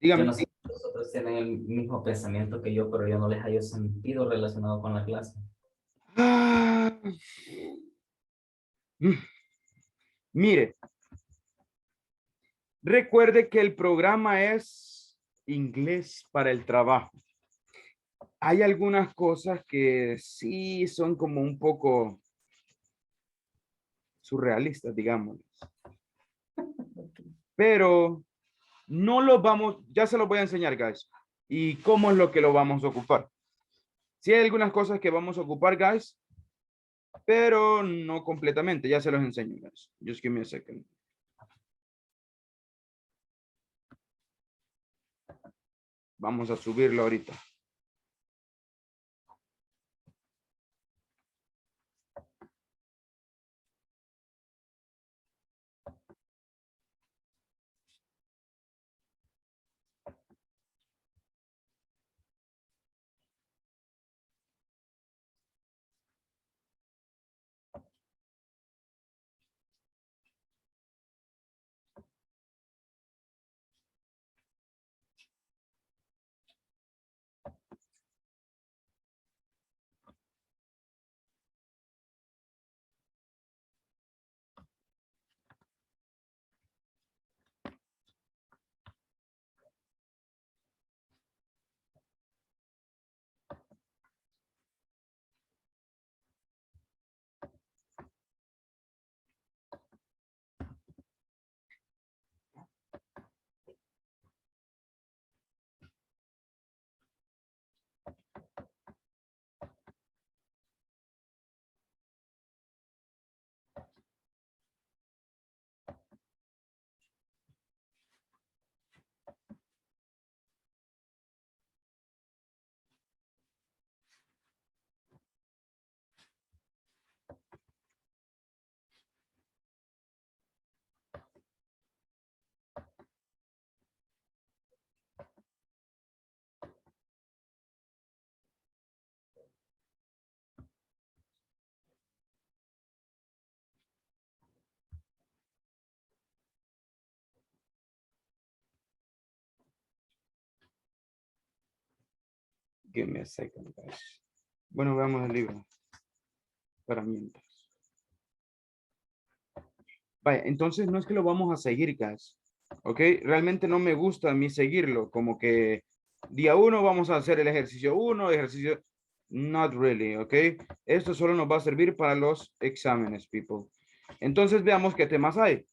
Dígame. no sé si nosotros tienen el mismo pensamiento que yo, pero yo no les hallo sentido relacionado con la clase. Mire, recuerde que el programa es inglés para el trabajo. Hay algunas cosas que sí son como un poco surrealistas, digamos. Pero no lo vamos, ya se los voy a enseñar, guys. Y cómo es lo que lo vamos a ocupar. Sí hay algunas cosas que vamos a ocupar, guys, pero no completamente. Ya se los enseño, guys. Just give me a second. Vamos a subirlo ahorita. Give me a second, guys. Bueno, veamos el libro. Para mientras. Vaya, entonces no es que lo vamos a seguir, guys. Ok, realmente no me gusta a mí seguirlo. Como que día 1 vamos a hacer el ejercicio 1, ejercicio. Not really, ok. Esto solo nos va a servir para los exámenes, people. Entonces veamos qué temas hay.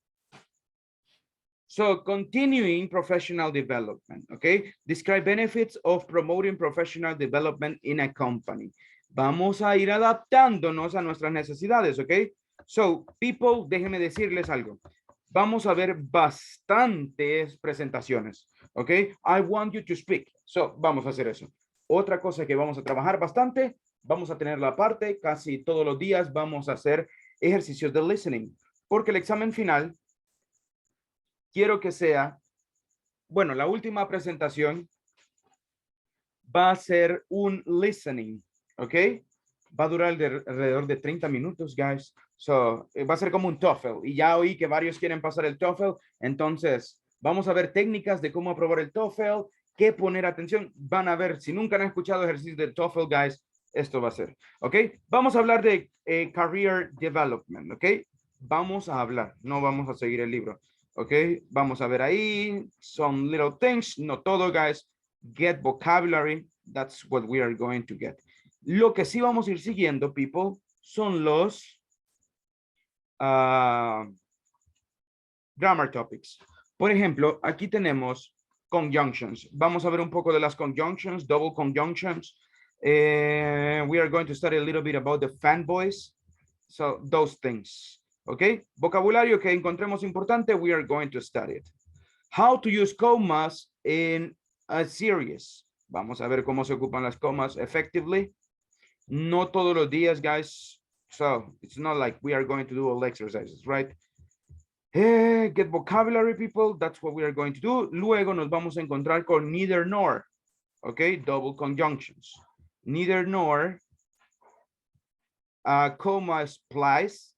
So, continuing professional development, okay? Describe benefits of promoting professional development in a company. Vamos a ir adaptándonos a nuestras necesidades, okay? So, people, déjenme decirles algo. Vamos a ver bastantes presentaciones, okay? I want you to speak. So, vamos a hacer eso. Otra cosa que vamos a trabajar bastante, vamos a tener la parte, casi todos los días vamos a hacer ejercicios de listening, porque el examen final quiero que sea, bueno, la última presentación va a ser un listening, ¿ok? Va a durar alrededor de 30 minutos, guys. So, va a ser como un TOEFL. Y ya oí que varios quieren pasar el TOEFL, entonces Vamos a ver técnicas de cómo aprobar el TOEFL, qué poner atención. Van a ver, si nunca han escuchado ejercicios del TOEFL, guys, esto va a ser, ¿ok? Vamos a hablar de Career Development, ¿ok? Vamos a hablar, no vamos a seguir el libro, ¿ok? Vamos a ver ahí, some little things, no todo, guys. Get vocabulary, that's what we are going to get. Lo que sí vamos a ir siguiendo, people, son los grammar topics. Por ejemplo, aquí tenemos conjunctions. Vamos a ver un poco de las conjunctions, double conjunctions. We are going to study a little bit about the fanboys. So those things. Okay. Vocabulario que encontremos importante, we are going to study it. How to use commas in a series. Vamos a ver cómo se ocupan las comas effectively. No todos los días, guys. So it's not like we are going to do all exercises, right? Get vocabulary, people. That's what we are going to do. Luego nos vamos a encontrar con neither nor. Okay, double conjunctions. Neither nor. Comma splice.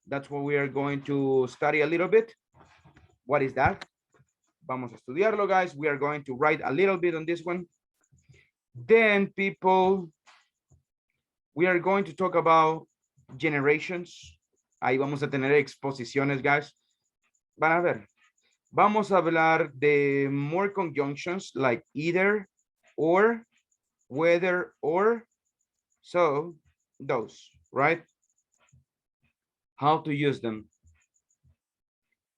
That's what we are going to study a little bit. What is that? Vamos a estudiarlo, guys. We are going to write a little bit on this one. Then, people, we are going to talk about generations. Ahí vamos a tener exposiciones, guys. Van a ver. Vamos a hablar de more conjunctions like either, or, whether, or. So, those, right? How to use them.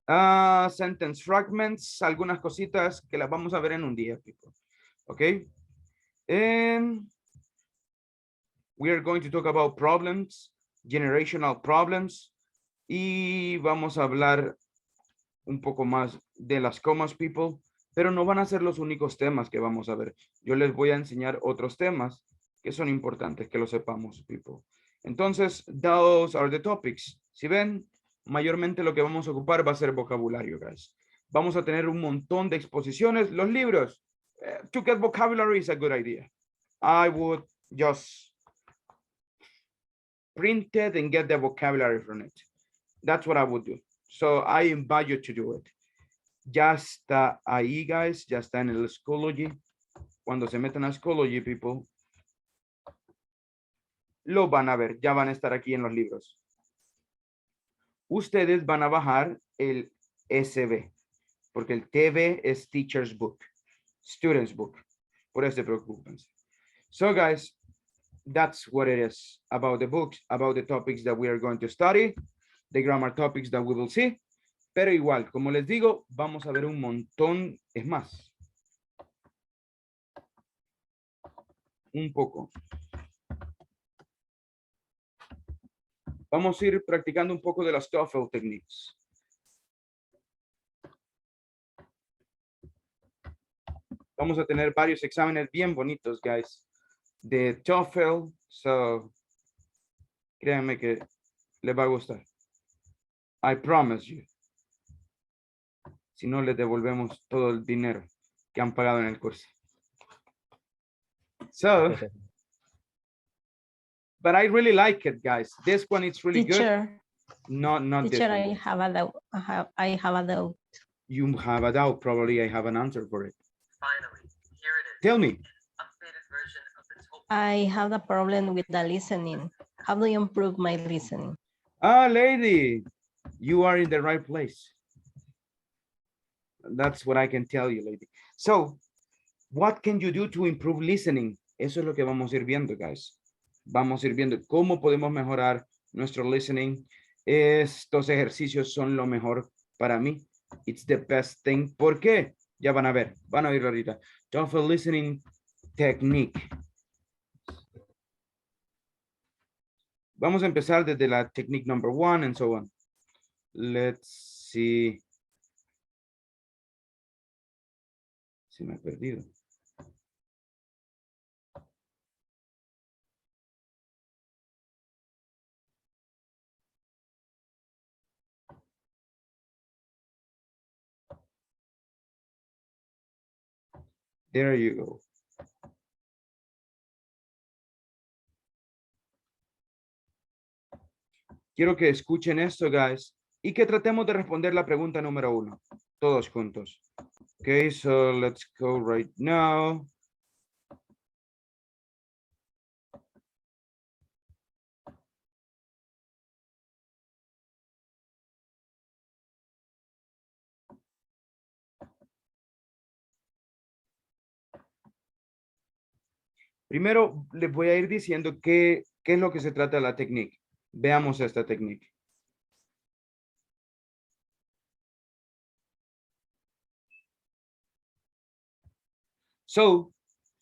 Sentence fragments, algunas cositas que las vamos a ver en un día, people. Okay. And we are going to talk about problems, generational problems. Y vamos a hablar un poco más de las comas, people, pero no van a ser los únicos temas que vamos a ver. Yo les voy a enseñar otros temas que son importantes que lo sepamos, people. Entonces, those are the topics. Si ven, mayormente lo que vamos a ocupar va a ser vocabulario, guys. Vamos a tener un montón de exposiciones. Los libros, to get vocabulary is a good idea. I would just print it and get the vocabulary from it. That's what I would do. So I invite you to do it. Ya está ahí, guys. Ya está en el Schoology. Cuando se metan a Schoology, people, lo van a ver. Ya van a estar aquí en los libros. Ustedes van a bajar el SB, porque el TB es Teacher's Book, Student's Book. Por eso se preocupen. So, guys, that's what it is about the books, about the topics that we are going to study, the grammar topics that we will see. Pero igual, como les digo, vamos a ver un montón, es más. Un poco. Vamos a ir practicando un poco de las TOEFL techniques. Vamos a tener varios exámenes bien bonitos, guys, de TOEFL. So, créanme que les va a gustar. I promise you. Si no, les devolvemos todo el dinero que han pagado en el curso. So, but I really like it, guys. This one is really Teacher, good. Not this teacher, one. I have a doubt. I have a doubt. You have a doubt. Probably I have an answer for it. Tell me. I have a problem with the listening. How do you improve my listening? Ah, lady, you are in the right place. That's what I can tell you, lady. So, what can you do to improve listening? Eso es lo que vamos a ir viendo, guys. Vamos a ir viendo cómo podemos mejorar nuestro listening. Estos ejercicios son lo mejor para mí. It's the best thing. ¿Por qué? Ya van a ver, van a oír ahorita. TOEFL listening technique. Vamos a empezar desde la technique number 1 and so on. Let's see. Se me ha perdido. There you go. Quiero que escuchen esto, guys, y que tratemos de responder la pregunta número 1. Todos juntos. Okay, so let's go right now. Primero les voy a ir diciendo qué es lo que se trata de la técnica. Veamos esta técnica. So,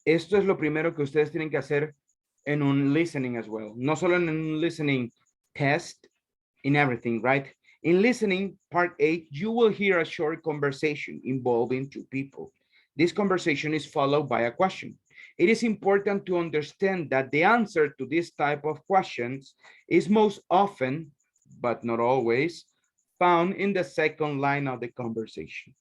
esto es lo primero que ustedes tienen que hacer en un listening as well. No solo en un listening test, in everything, right? In listening, part 8, you will hear a short conversation involving two people. This conversation is followed by a question. It is important to understand that the answer to this type of questions is most often, but not always, found in the second line of the conversation.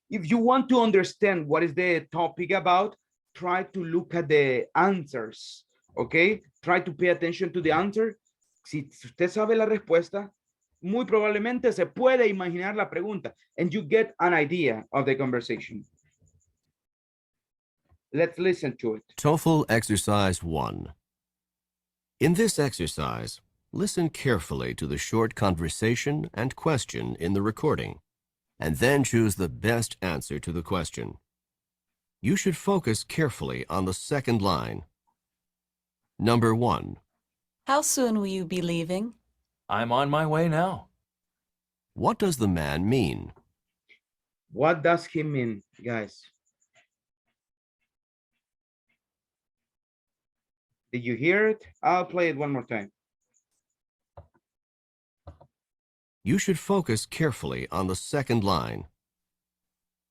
If you want to understand what is the topic about, try to look at the answers, okay? Try to pay attention to the answer. Si usted sabe la respuesta, muy probablemente se puede imaginar la pregunta, and you get an idea of the conversation. Let's listen to it. TOEFL Exercise 1. In this exercise, listen carefully to the short conversation and question in the recording, and then choose the best answer to the question. You should focus carefully on the second line. Number 1. How soon will you be leaving? I'm on my way now. What does the man mean? What does he mean, guys? Did you hear it? I'll play it one more time. You should focus carefully on the second line.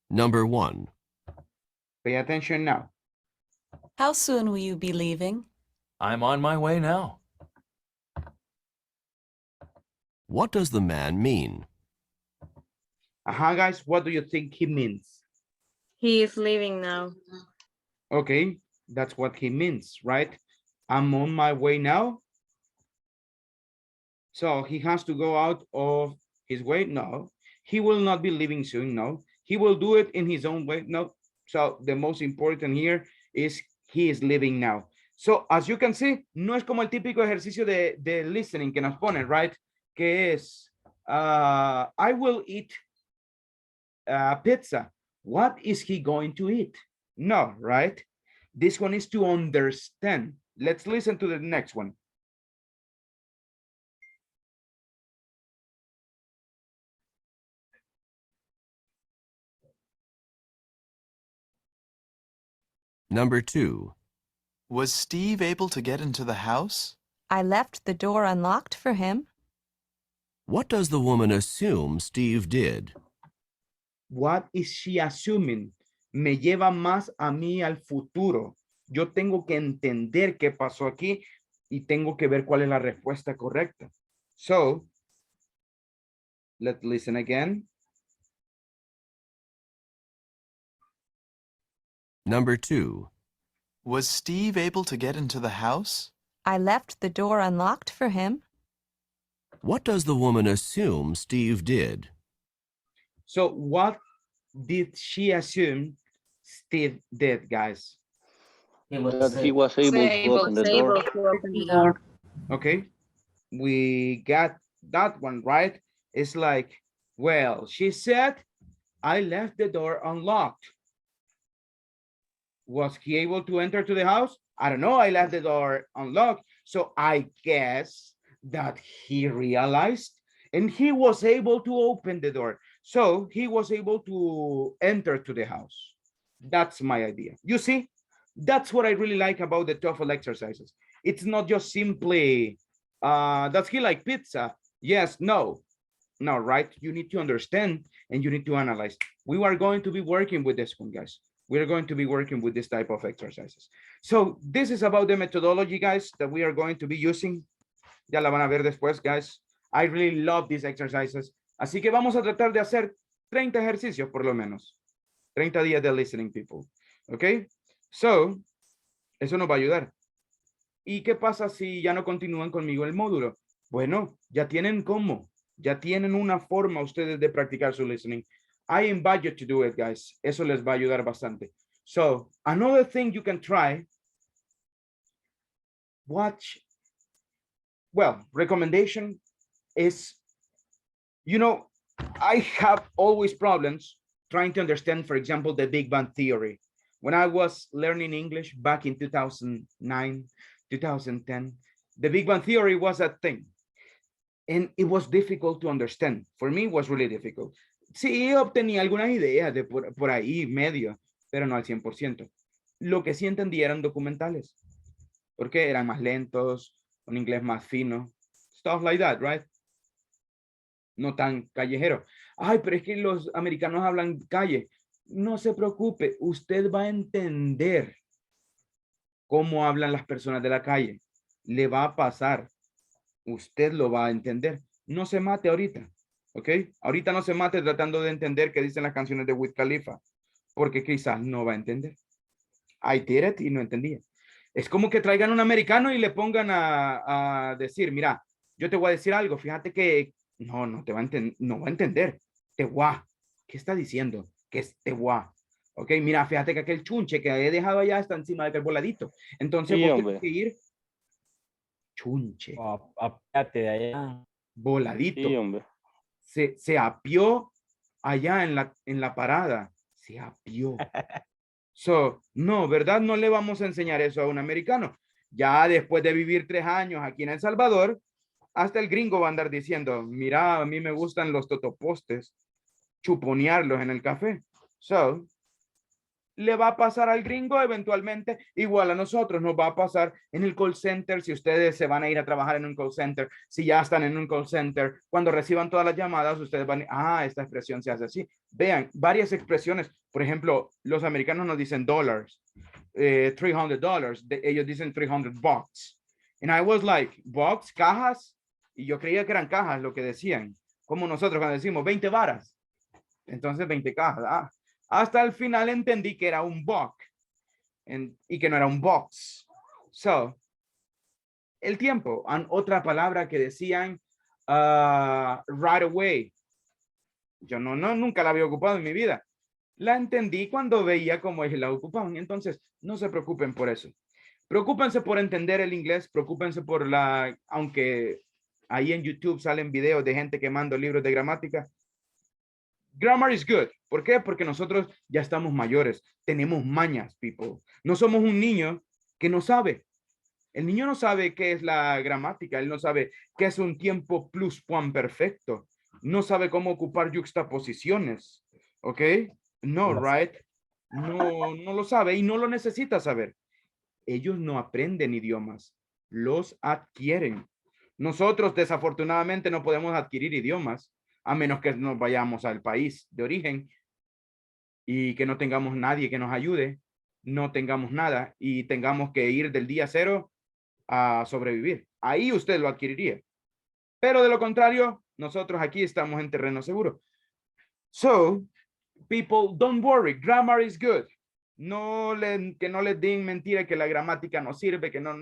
Number 1. Pay attention now. How soon will you be leaving? I'm on my way now. What does the man mean? Guys, what do you think he means? He is leaving now. Okay, that's what he means, right? I'm on my way now. So he has to go out of his way? No. He will not be leaving soon? No. He will do it in his own way? No. So the most important here is he is leaving now. So as you can see, no es como el típico ejercicio de listening que nos ponen, right? Que es, I will eat pizza. What is he going to eat? No, right? This one is to understand. Let's listen to the next one. Number 2. Was Steve able to get into the house? I left the door unlocked for him. What does the woman assume Steve did? What is she assuming? Me lleva más a mí al futuro. Yo tengo que entender qué pasó aquí y tengo que ver cuál es la respuesta correcta. So, let's listen again. Number 2. Was Steve able to get into the house? I left the door unlocked for him. What does the woman assume Steve did? So what did she assume Steve did, guys? That he was able to open the door. Okay, we got that one right. It's like, well, she said, I left the door unlocked. Was he able to enter to the house? I don't know, I left the door unlocked. So I guess that he realized and he was able to open the door. So he was able to enter to the house. That's my idea. You see, that's what I really like about the TOEFL exercises. It's not just simply, does he like pizza? Yes, no. No, right? You need to understand and you need to analyze. We are going to be working with this one, guys. We're going to be working with this type of exercises. So this is about the methodology, guys, that we are going to be using. Ya la van a ver después, guys. I really love these exercises. Así que vamos a tratar de hacer 30 ejercicios por lo menos. 30 días de listening, people. ¿Ok? So, eso nos va a ayudar. ¿Y qué pasa si ya no continúan conmigo el módulo? Bueno, ya tienen cómo. Ya tienen una forma ustedes de practicar su listening. I invite you to do it, guys. Eso les va a ayudar bastante. So, another thing you can try, watch, well, recommendation is, you know, I have always problems trying to understand, for example, the Big Bang Theory. When I was learning English back in 2009, 2010, the Big Bang Theory was a thing. And it was difficult to understand. For me, it was really difficult. Sí, obtenía algunas ideas de por ahí, medio, pero no al 100%. Lo que sí entendía eran documentales, porque eran más lentos, un inglés más fino, stuff like that, right? No tan callejero. Ay, pero es que los americanos hablan calle. No se preocupe, usted va a entender cómo hablan las personas de la calle. Le va a pasar. Usted lo va a entender. No se mate ahorita, ¿ok? Ahorita no se mate tratando de entender qué dicen las canciones de Wiz Khalifa, porque quizás no va a entender. I did it y no entendía. Es como que traigan un americano y le pongan a decir, mira, yo te voy a decir algo, fíjate que no te va a no va a entender. Tehuá, ¿qué está diciendo? ¿Qué es tehuá? Ok, mira, fíjate que aquel chunche que he dejado allá está encima de aquel voladito. Entonces Sí, vos hombre. tienes que ir chunche. Apéate de allá. Voladito. Sí, hombre. Se apió allá en la parada. Se apió. So, no, ¿verdad? No le vamos a enseñar eso a un americano. Ya después de vivir 3 años aquí en El Salvador, hasta el gringo va a andar diciendo, mira, a mí me gustan los totopostes, chuponearlos en el café. So, le va a pasar al gringo eventualmente, igual a nosotros nos va a pasar en el call center, si ustedes se van a ir a trabajar en un call center, si ya están en un call center, cuando reciban todas las llamadas, ustedes van a, esta expresión se hace así. Vean, varias expresiones, por ejemplo, los americanos nos dicen dólares, $300, ellos dicen $300. And I was like, box, cajas, y yo creía que eran cajas lo que decían, como nosotros cuando decimos 20 varas, entonces 20 cajas, hasta el final entendí que era un box y que no era un box. So, el tiempo, otra palabra que decían right away. Yo nunca la había ocupado en mi vida. La entendí cuando veía cómo ellos la ocupaban. Entonces, no se preocupen por eso. Preocúpense por entender el inglés, preocúpense por aunque ahí en YouTube salen videos de gente quemando libros de gramática. Grammar is good. ¿Por qué? Porque nosotros ya estamos mayores, tenemos mañas, people. No somos un niño que no sabe. El niño no sabe qué es la gramática, él no sabe qué es un tiempo perfecto, no sabe cómo ocupar yuxtaposiciones, ¿ok? No, right? No lo sabe y no lo necesita saber. Ellos no aprenden idiomas, los adquieren. Nosotros desafortunadamente no podemos adquirir idiomas a menos que nos vayamos al país de origen y que no tengamos nadie que nos ayude, no tengamos nada y tengamos que ir del día cero a sobrevivir. Ahí usted lo adquiriría. Pero de lo contrario, nosotros aquí estamos en terreno seguro. So, people, don't worry, grammar is good. Que no les den mentira que la gramática no sirve, que no,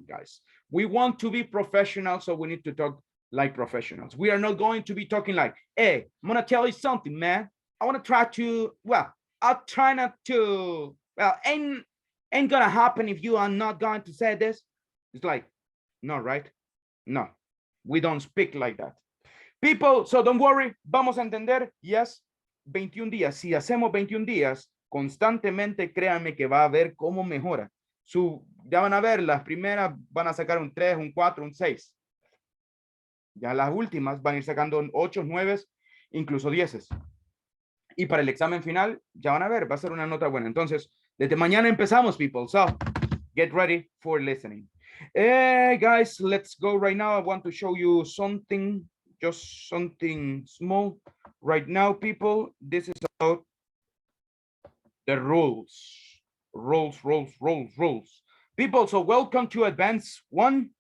guys. We want to be professional, so we need to talk like professionals. We are not going to be talking like, hey, I'm going to tell you something, man. I want to try to, well, I'll try not to, well, ain't going to happen if you are not going to say this. It's like, no, right? No, we don't speak like that. People, so don't worry, vamos a entender, yes, 21 días. Si hacemos 21 días, constantemente, créanme que va a ver cómo mejora. Ya van a ver, las primeras van a sacar un 3, un 4, un 6. Ya las últimas van a ir sacando 8, 9, incluso 10. Y para el examen final, ya van a ver, va a ser una nota buena. Entonces, desde mañana empezamos, people. So, get ready for listening. Guys, let's go right now. I want to show you something, just something small. Right now, people, this is about the rules. Rules. People, so welcome to Advanced 1.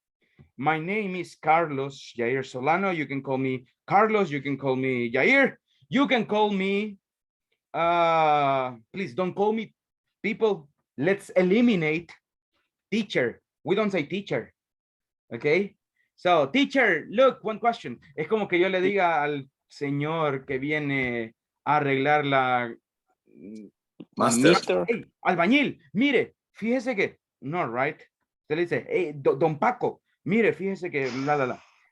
My name is Carlos Jair Solano. You can call me Carlos. You can call me Jair. You can call me, please don't call me people. Let's eliminate teacher. We don't say teacher. Okay. So teacher, look, one question. Es como que yo le diga al señor que viene arreglar la... Master. Hey, albañil, mire, fíjese que... No, right? Usted le dice, hey, don Paco, mire, fíjese que...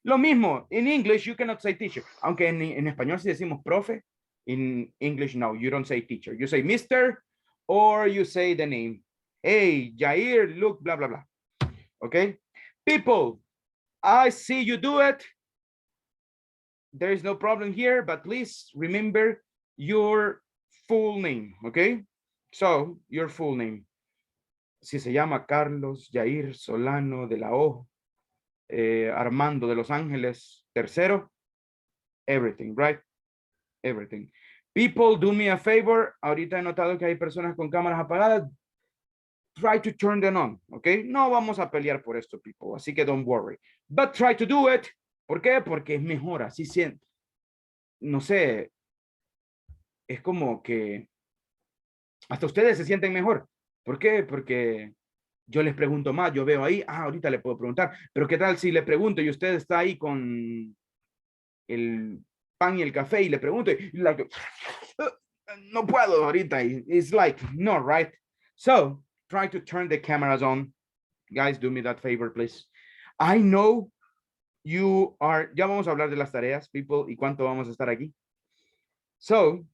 Lo mismo, in English you cannot say teacher. Aunque en español si decimos profe, in English no, you don't say teacher. You say mister or you say the name. Hey, Jair, look, blah, blah, blah. Okay? People, I see you do it. There is no problem here, but please remember your full name, okay? So, your full name. Si se llama Carlos Jair Solano de la O, Armando de Los Ángeles III, everything, right? Everything. People, do me a favor. Ahorita he notado que hay personas con cámaras apagadas. Try to turn them on, okay? No vamos a pelear por esto, people. Así que don't worry. But try to do it. ¿Por qué? Porque es mejor. Así siente. No sé. Es como que hasta ustedes se sienten mejor. ¿Por qué? Porque yo les pregunto más. Yo veo ahí. Ahorita le puedo preguntar. Pero ¿qué tal si le pregunto y usted está ahí con el pan y el café y le pregunto y like, no puedo ahorita. It's like, no, right? So, try to turn the cameras on. Guys, do me that favor, please. I know you are, ya vamos a hablar de las tareas, people, y cuánto vamos a estar aquí. So,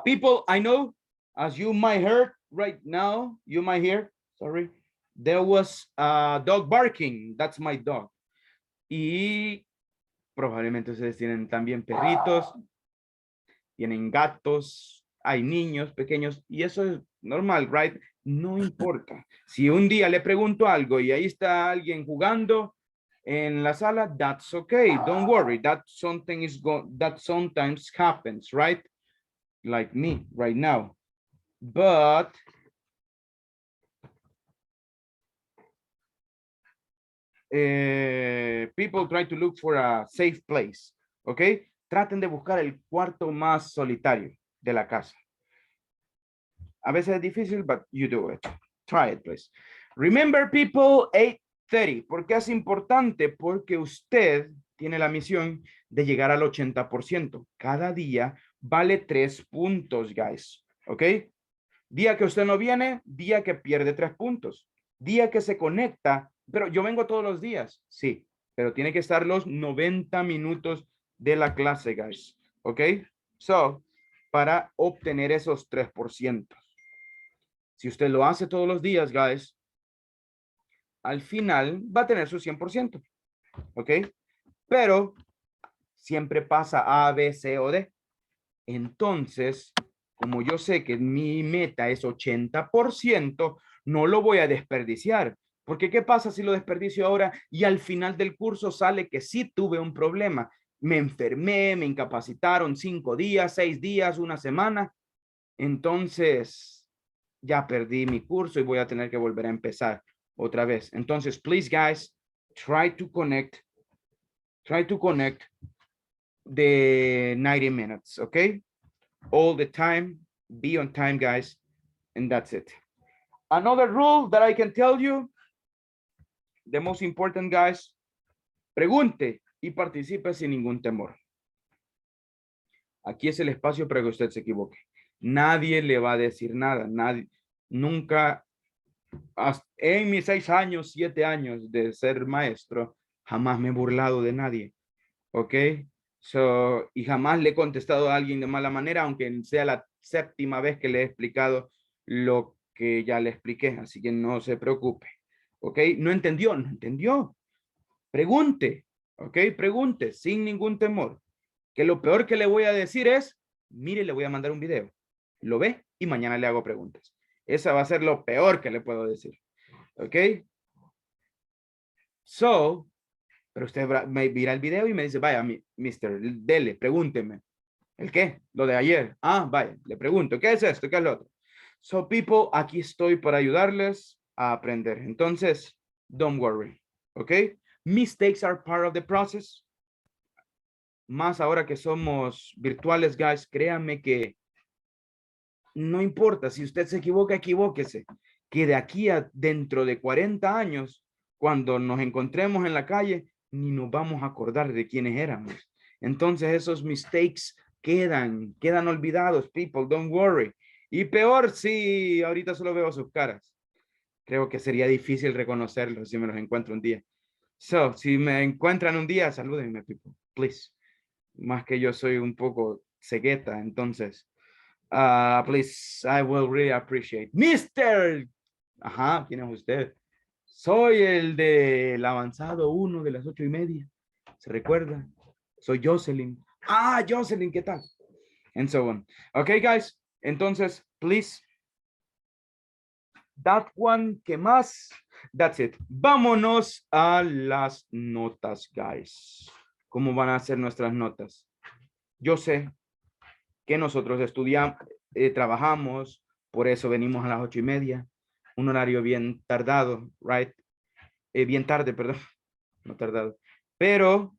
people, I know, as you might hear right now, you might hear, sorry, there was a dog barking. That's my dog. Y probablemente ustedes tienen también perritos, tienen gatos, hay niños pequeños, y eso es normal, right? No importa. Si un día le pregunto algo y ahí está alguien jugando en la sala, that's okay. Don't worry. That sometimes happens, right? Like me right now. But people try to look for a safe place, okay? Traten de buscar el cuarto más solitario de la casa. A veces es difícil, but you do it. Try it, please. Remember, people, 8:30. ¿Por qué es importante? Porque usted tiene la misión de llegar al 80%. Cada día vale 3 puntos, guys. ¿Ok? Día que usted no viene, día que pierde 3 puntos. Día que se conecta, pero yo vengo todos los días. Sí, pero tiene que estar los 90 minutos de la clase, guys. ¿Ok? So, para obtener esos 3%. Si usted lo hace todos los días, guys, al final va a tener su 100%. ¿Ok? Pero siempre pasa A, B, C o D. Entonces, como yo sé que mi meta es 80%, no lo voy a desperdiciar. Porque ¿qué pasa si lo desperdicio ahora y al final del curso sale que sí tuve un problema? Me enfermé, me incapacitaron 5 días, 6 días, una semana. Entonces, ya perdí mi curso y voy a tener que volver a empezar otra vez. Entonces, please, guys, try to connect the 90 minutes, okay? All the time, be on time, guys, and that's it. Another rule that I can tell you, the most important, guys, pregunte y participe sin ningún temor. Aquí es el espacio para que usted se equivoque. Nadie le va a decir nada, nadie, nunca, en mis 6 años, 7 años de ser maestro, jamás me he burlado de nadie, ¿ok? So, y jamás le he contestado a alguien de mala manera, aunque sea la 7ª vez que le he explicado lo que ya le expliqué, así que no se preocupe, ¿ok? No entendió, no entendió. Pregunte, ¿ok? Pregunte sin ningún temor. Que lo peor que le voy a decir es, mire, le voy a mandar un video. Lo ve y mañana le hago preguntas. Esa va a ser lo peor que le puedo decir. ¿Ok? So, pero usted me mira el video y me dice, vaya, mister, dele, pregúnteme. ¿El qué? Lo de ayer. Vaya, le pregunto, ¿qué es esto? ¿Qué es lo otro? So, people, aquí estoy para ayudarles a aprender. Entonces, don't worry. ¿Ok? Mistakes are part of the process. Más ahora que somos virtuales, guys, créanme que no importa. Si usted se equivoca, equivóquese. Que de aquí a dentro de 40 años, cuando nos encontremos en la calle, ni nos vamos a acordar de quiénes éramos. Entonces, esos mistakes, quedan olvidados, people, don't worry. Y peor si ahorita solo veo sus caras. Creo que sería difícil reconocerlos si me los encuentro un día. So, si me encuentran un día, salúdenme, people, please. Más que yo soy un poco cegueta, entonces, please, I will really appreciate. Mr. Ajá, ¿quién es usted? Soy el del avanzado 1 de las 8:30. ¿Se recuerda? Soy Jocelyn. Ah, Jocelyn, ¿qué tal? And so on. Okay, guys. Entonces, please. That one, ¿qué más? That's it. Vámonos a las notas, guys. ¿Cómo van a ser nuestras notas? Yo sé que nosotros estudiamos, trabajamos, por eso venimos a las 8:30. Un horario bien tardado, right? Bien tarde, perdón. No tardado. Pero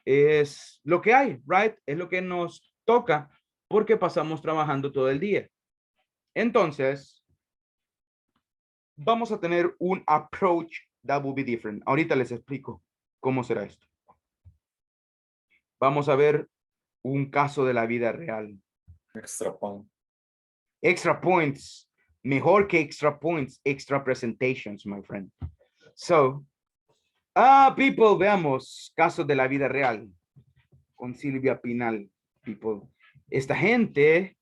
es lo que hay, right? Es lo que nos toca porque pasamos trabajando todo el día. Entonces, vamos a tener un approach that will be different. Ahorita les explico cómo será esto. Vamos a ver un caso de la vida real. Extra point. Extra points. Mejor que extra points, extra presentations, my friend. So, people, veamos casos de la vida real con Silvia Pinal, people. Esta gente,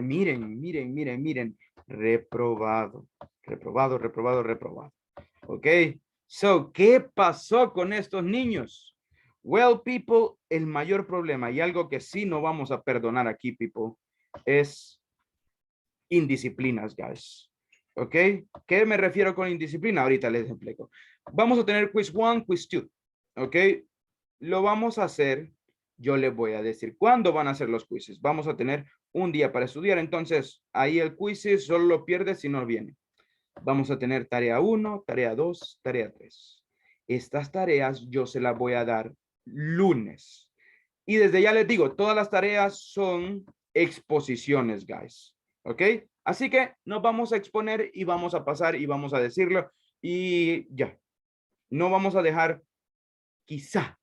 miren, reprobado. Ok, so, ¿qué pasó con estos niños? Well, people, el mayor problema y algo que sí no vamos a perdonar aquí, people, es indisciplinas, guys. ¿Ok? ¿Qué me refiero con indisciplina? Ahorita les explico. Vamos a tener quiz 1, quiz 2. ¿Ok? Lo vamos a hacer. Yo les voy a decir cuándo van a ser los quizzes. Vamos a tener un día para estudiar. Entonces, ahí el quiz solo lo pierde si no viene. Vamos a tener tarea 1, tarea 2, tarea 3. Estas tareas yo se las voy a dar lunes. Y desde ya les digo, todas las tareas son exposiciones, guys. ¿Ok? Así que nos vamos a exponer y vamos a pasar y vamos a decirlo. Y ya. No vamos a dejar quizás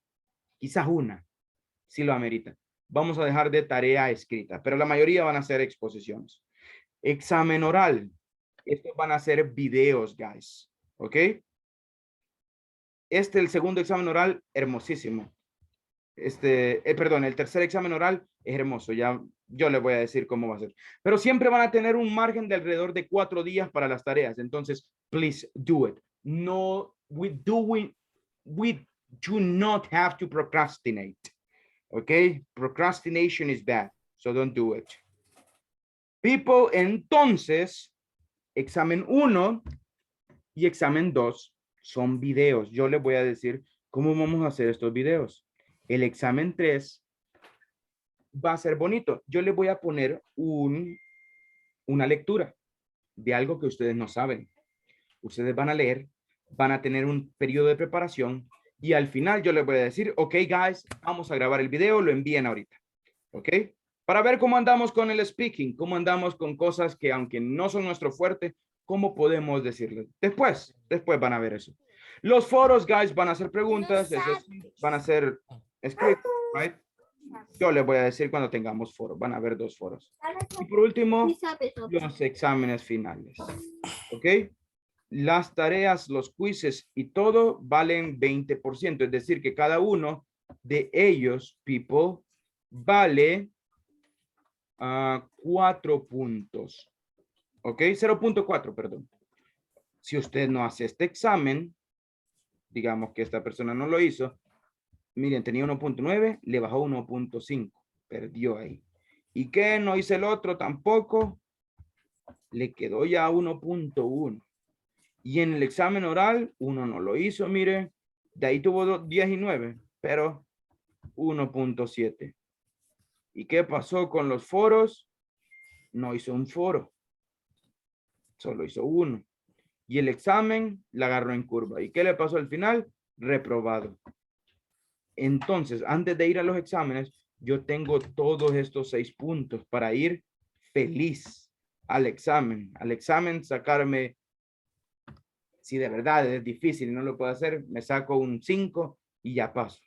una, si lo amerita. Vamos a dejar de tarea escrita, pero la mayoría van a ser exposiciones. Examen oral. Estos van a ser videos, guys. ¿Ok? El segundo examen oral, hermosísimo. Perdón, el tercer examen oral es hermoso. Ya yo les voy a decir cómo va a ser. Pero siempre van a tener un margen de alrededor de 4 días para las tareas. Entonces, please do it. No, we do not have to procrastinate. Okay? Procrastination is bad. So don't do it. People, entonces, examen 1 y examen 2 son videos. Yo les voy a decir cómo vamos a hacer estos videos. El examen 3 va a ser bonito. Yo les voy a poner una lectura de algo que ustedes no saben. Ustedes van a leer, van a tener un periodo de preparación y al final yo les voy a decir, ok, guys, vamos a grabar el video, lo envíen ahorita. Ok, para ver cómo andamos con el speaking, cómo andamos con cosas que aunque no son nuestro fuerte, cómo podemos decirles. Después van a ver eso. Los foros, guys, van a hacer preguntas, van a ser script, right? Yo les voy a decir cuando tengamos foros, van a haber 2 foros. Y por último, los exámenes finales. ¿Ok? Las tareas, los quizzes y todo valen 20%, es decir, que cada uno de ellos, people, vale 4 puntos. ¿Ok? 0.4, perdón. Si usted no hace este examen, digamos que esta persona no lo hizo, miren, tenía 1.9, le bajó 1.5, perdió ahí. ¿Y qué? No hice el otro tampoco, le quedó ya 1.1. Y en el examen oral, uno no lo hizo, mire, de ahí tuvo 10 y 9, pero 1.7. ¿Y qué pasó con los foros? No hizo un foro, solo hizo uno. Y el examen la agarró en curva. ¿Y qué le pasó al final? Reprobado. Entonces, antes de ir a los exámenes, yo tengo todos estos 6 puntos para ir feliz al examen. Al examen sacarme, si de verdad es difícil y no lo puedo hacer, me saco un 5 y ya paso.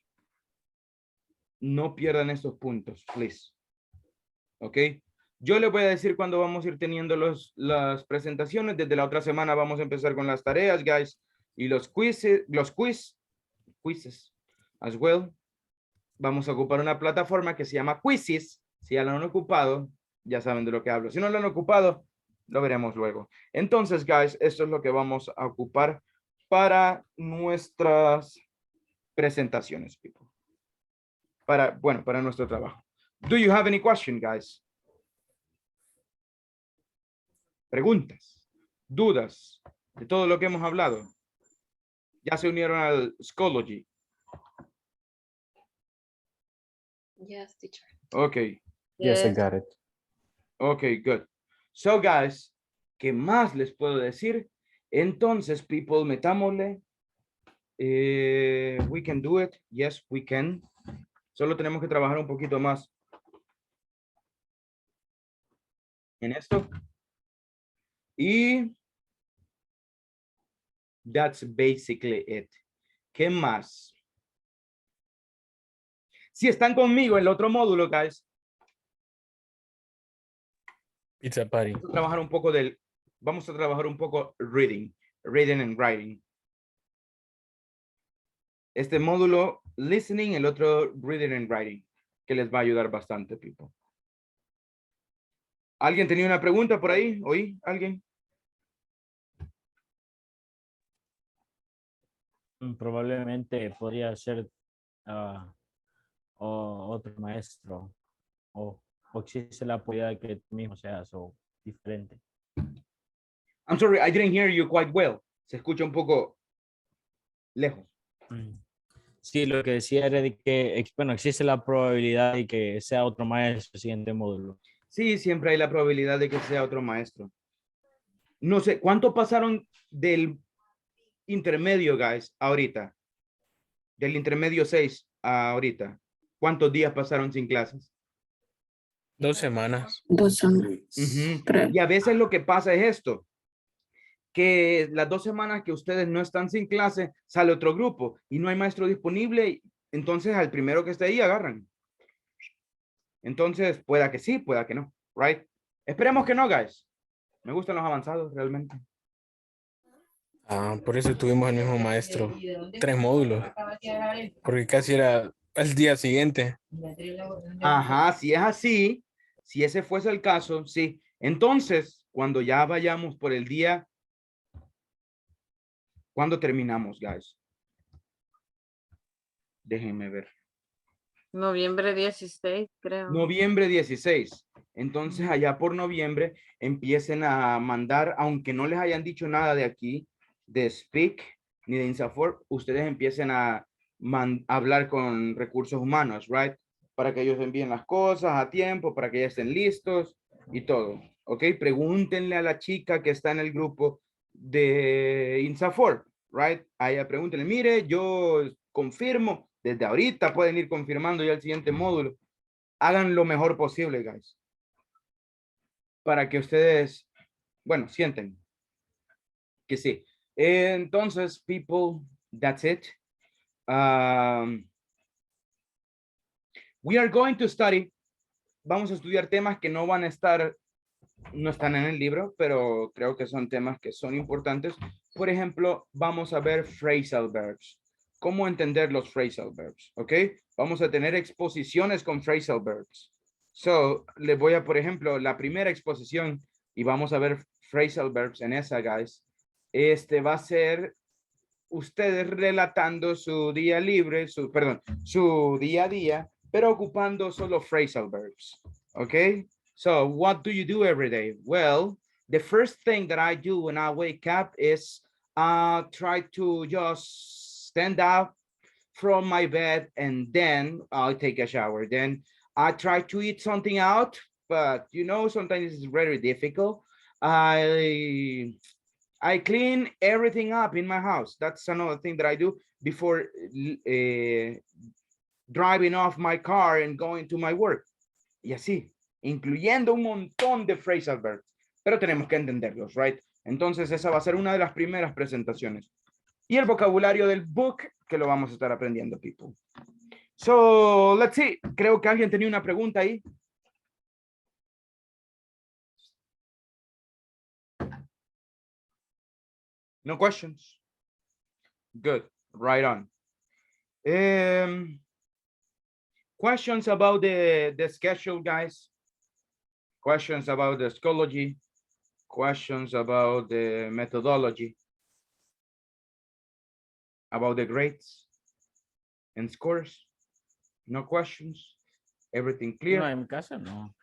no pierdan estos puntos, please. ¿Ok? Yo les voy a decir cuándo vamos a ir teniendo las presentaciones. Desde la otra semana vamos a empezar con las tareas, guys, y los quizzes as well. Vamos a ocupar una plataforma que se llama Quizzes. Si ya la han ocupado, ya saben de lo que hablo. Si no lo han ocupado, lo veremos luego. Entonces, guys, esto es lo que vamos a ocupar para nuestras presentaciones, people. Para nuestro trabajo. Do you have any question, guys? Preguntas, dudas de todo lo que hemos hablado. Ya se unieron al Schoology. Yes, teacher. Okay. Yes, I got it. Okay, good. So, guys, ¿qué más les puedo decir? Entonces, people, metámosle. We can do it. Yes, we can. Solo tenemos que trabajar un poquito más en esto. Y that's basically it. ¿Qué más? Si están conmigo en el otro módulo, guys. Pizza party. Vamos a trabajar un poco reading and writing. Este módulo listening, el otro reading and writing, que les va a ayudar bastante, people. ¿Alguien tenía una pregunta por ahí? ¿Oí? ¿Alguien? Probablemente podría ser otro maestro o existe la posibilidad que tú mismo seas o diferente. I'm sorry, I didn't hear you quite well. Se escucha un poco lejos. Sí, lo que decía era de que, bueno, existe la probabilidad de que sea otro maestro el siguiente módulo. Sí, siempre hay la probabilidad de que sea otro maestro. No sé, ¿cuánto pasaron del intermedio, guys, ahorita? Del intermedio 6 a ahorita. ¿Cuántos días pasaron sin clases? 2 semanas. 2 semanas. Y a veces lo que pasa es esto, que las 2 semanas que ustedes no están sin clase, sale otro grupo y no hay maestro disponible, entonces al primero que esté ahí agarran. Entonces, pueda que sí, pueda que no, right? Esperemos que no, guys. Me gustan los avanzados, realmente. Por eso tuvimos el mismo maestro. 3 módulos. Porque casi era el día siguiente. Ajá, si es así, si ese fuese el caso, sí. Entonces, cuando ya vayamos por el día, ¿cuándo terminamos, guys? Déjenme ver. Noviembre 16, creo. Noviembre 16. Entonces, allá por noviembre, empiecen a mandar, aunque no les hayan dicho nada de aquí, de Speak, ni de INSAFORP, ustedes empiecen a hablar con recursos humanos, right? Para que ellos envíen las cosas a tiempo, para que ya estén listos y todo, ¿ok? Pregúntenle a la chica que está en el grupo de INSAFORP, right? A ella pregúntenle, mire, yo confirmo, desde ahorita pueden ir confirmando ya el siguiente módulo. Hagan lo mejor posible, guys. Para que ustedes, bueno, sienten que sí. Entonces, people, that's it. We are going to study. Vamos a estudiar temas que no van a estar, no están en el libro, pero creo que son temas que son importantes. Por ejemplo, vamos a ver phrasal verbs. ¿Cómo entender los phrasal verbs? ¿Ok? Vamos a tener exposiciones con phrasal verbs. So, les voy a, por ejemplo, la primera exposición y vamos a ver phrasal verbs en esa, guys. Va a ser ustedes relatando su día libre, su día a día, pero ocupando solo phrasal verbs. Okay? So, what do you do every day? Well, the first thing that I do when I wake up is try to just stand up from my bed and then I'll take a shower. Then I try to eat something out, but you know, sometimes it's very difficult. I clean everything up in my house. That's another thing that I do before driving off my car and going to my work. Y así, incluyendo un montón de phrasal verbs, pero tenemos que entenderlos, right? Entonces esa va a ser una de las primeras presentaciones. Y el vocabulario del book que lo vamos a estar aprendiendo, people. So, let's see. Creo que alguien tenía una pregunta ahí. No questions. Good. Right on. Questions about the schedule, guys? Questions about the Schoology? Questions about the methodology? About the grades and scores? No questions? Everything clear? No, en mi caso no.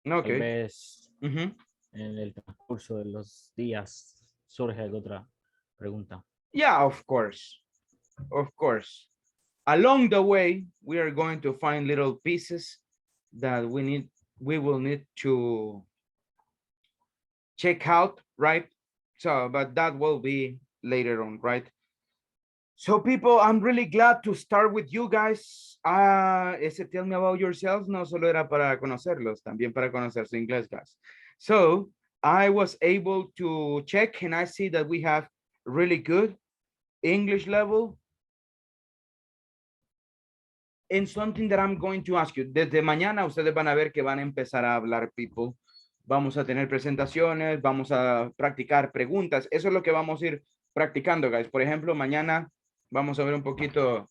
Okay. Tal vez en el transcurso de los días surge alguna otra pregunta. Yeah, of course. Of course. Along the way, we are going to find little pieces that we will need to check out, right? So, but that will be later on, right? So people, I'm really glad to start with you guys. Ese tell me about yourselves no solo era para conocerlos, también para conocer su inglés, guys. So I was able to check and I see that we have really good English level. And something that I'm going to ask you, desde mañana ustedes van a ver que van a empezar a hablar, people. Vamos a tener presentaciones, vamos a practicar preguntas. Eso es lo que vamos a ir practicando, guys. Por ejemplo, mañana vamos a ver un poquito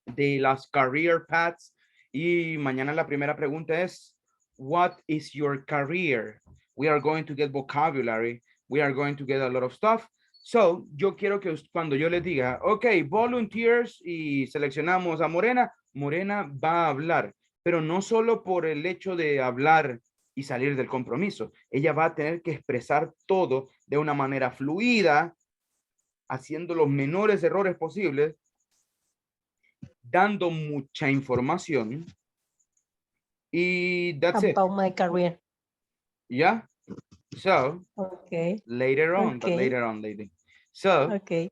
de las career paths. Y mañana la primera pregunta es, what is your career? We are going to get vocabulary. We are going to get a lot of stuff. So, yo quiero que cuando yo les diga, ok, volunteers, y seleccionamos a Morena, Morena va a hablar, pero no solo por el hecho de hablar y salir del compromiso. Ella va a tener que expresar todo de una manera fluida, haciendo los menores errores posibles, dando mucha información. Y that's it. About my career. Yeah. So, Okay. later on, but Okay. later on, lady. So, Okay.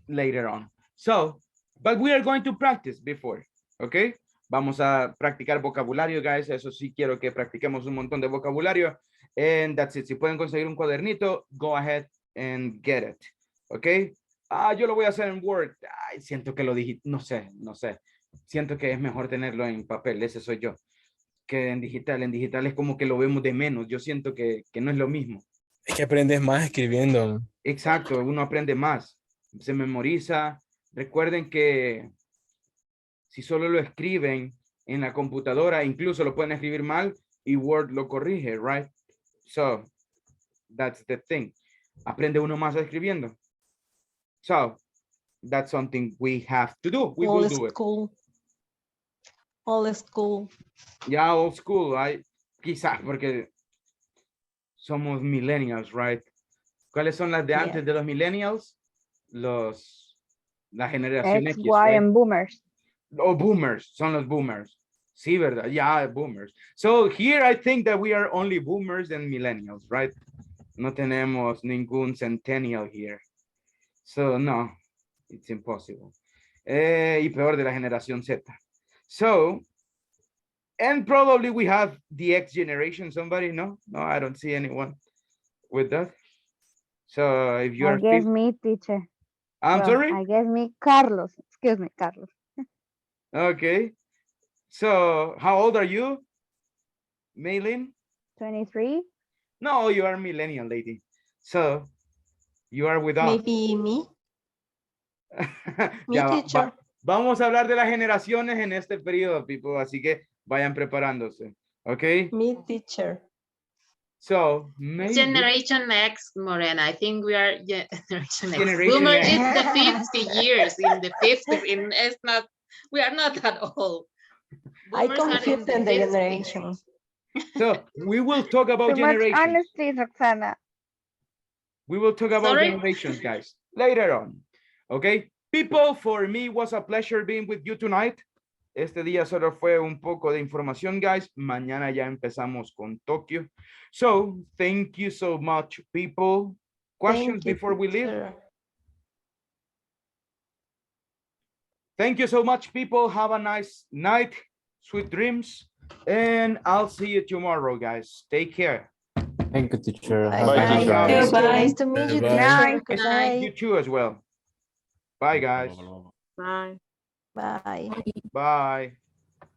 later on. So, but we are going to practice before, okay? Vamos a practicar vocabulario, guys. Eso sí quiero que practiquemos un montón de vocabulario. And that's it. Si pueden conseguir un cuadernito, go ahead and get it, okay? Yo lo voy a hacer en Word. Ay, siento que lo dije, no sé. Siento que es mejor tenerlo en papel, ese soy yo, que en digital. En digital es como que lo vemos de menos. Yo siento que no es lo mismo. Es que aprendes más escribiendo. Exacto, uno aprende más, se memoriza. Recuerden que si solo lo escriben en la computadora, incluso lo pueden escribir mal y Word lo corrige, right? So, that's the thing. Aprende uno más escribiendo. So, that's something we have to do. We will do it. Old school. Ya, old school, quizás porque somos millennials, right? ¿Cuáles son las de antes de los millennials? La generación X, X, Y, right? and boomers. Oh, boomers, son los boomers. Sí, ¿verdad? Yeah, boomers. So here I think that we are only boomers and millennials, right? No tenemos ningún centennial here. So no, it's impossible. Y peor de la generación Z. So, and probably we have the X generation. Somebody? No, I don't see anyone with that. So if you I are guess me, teacher. I'm sorry? I guess me, Carlos. Excuse me, Carlos. Okay. So how old are you, Maylin? 23. No, you are millennial, lady. So you are with us. Maybe me. Me, Ya, teacher. vamos a hablar de las generaciones en este periodo, people, así que vayan preparándose. Okay? Me, teacher. So maybe Generation X, Morena. I think we are Generation X. Generation Boomer X. is the 50 years. In the 50, it's not. We are not that old. I Boomers are in confused the 50s. generation. So we will talk about Too much generations. honesty, Roxana. We will talk about Sorry? generations, guys, later on. Okay? People, for me, it was a pleasure being with you tonight. Este día solo fue un poco de información, guys. Mañana ya empezamos con Tokio. So, thank you so much, people. Questions before we leave? Thank you so much, people. Have a nice night. Sweet dreams. And I'll see you tomorrow, guys. Take care. Thank you, teacher. Bye, teacher. Nice to meet you, Bye. teacher. Good night. You too as well. Bye, guys. Bye. Bye. Bye.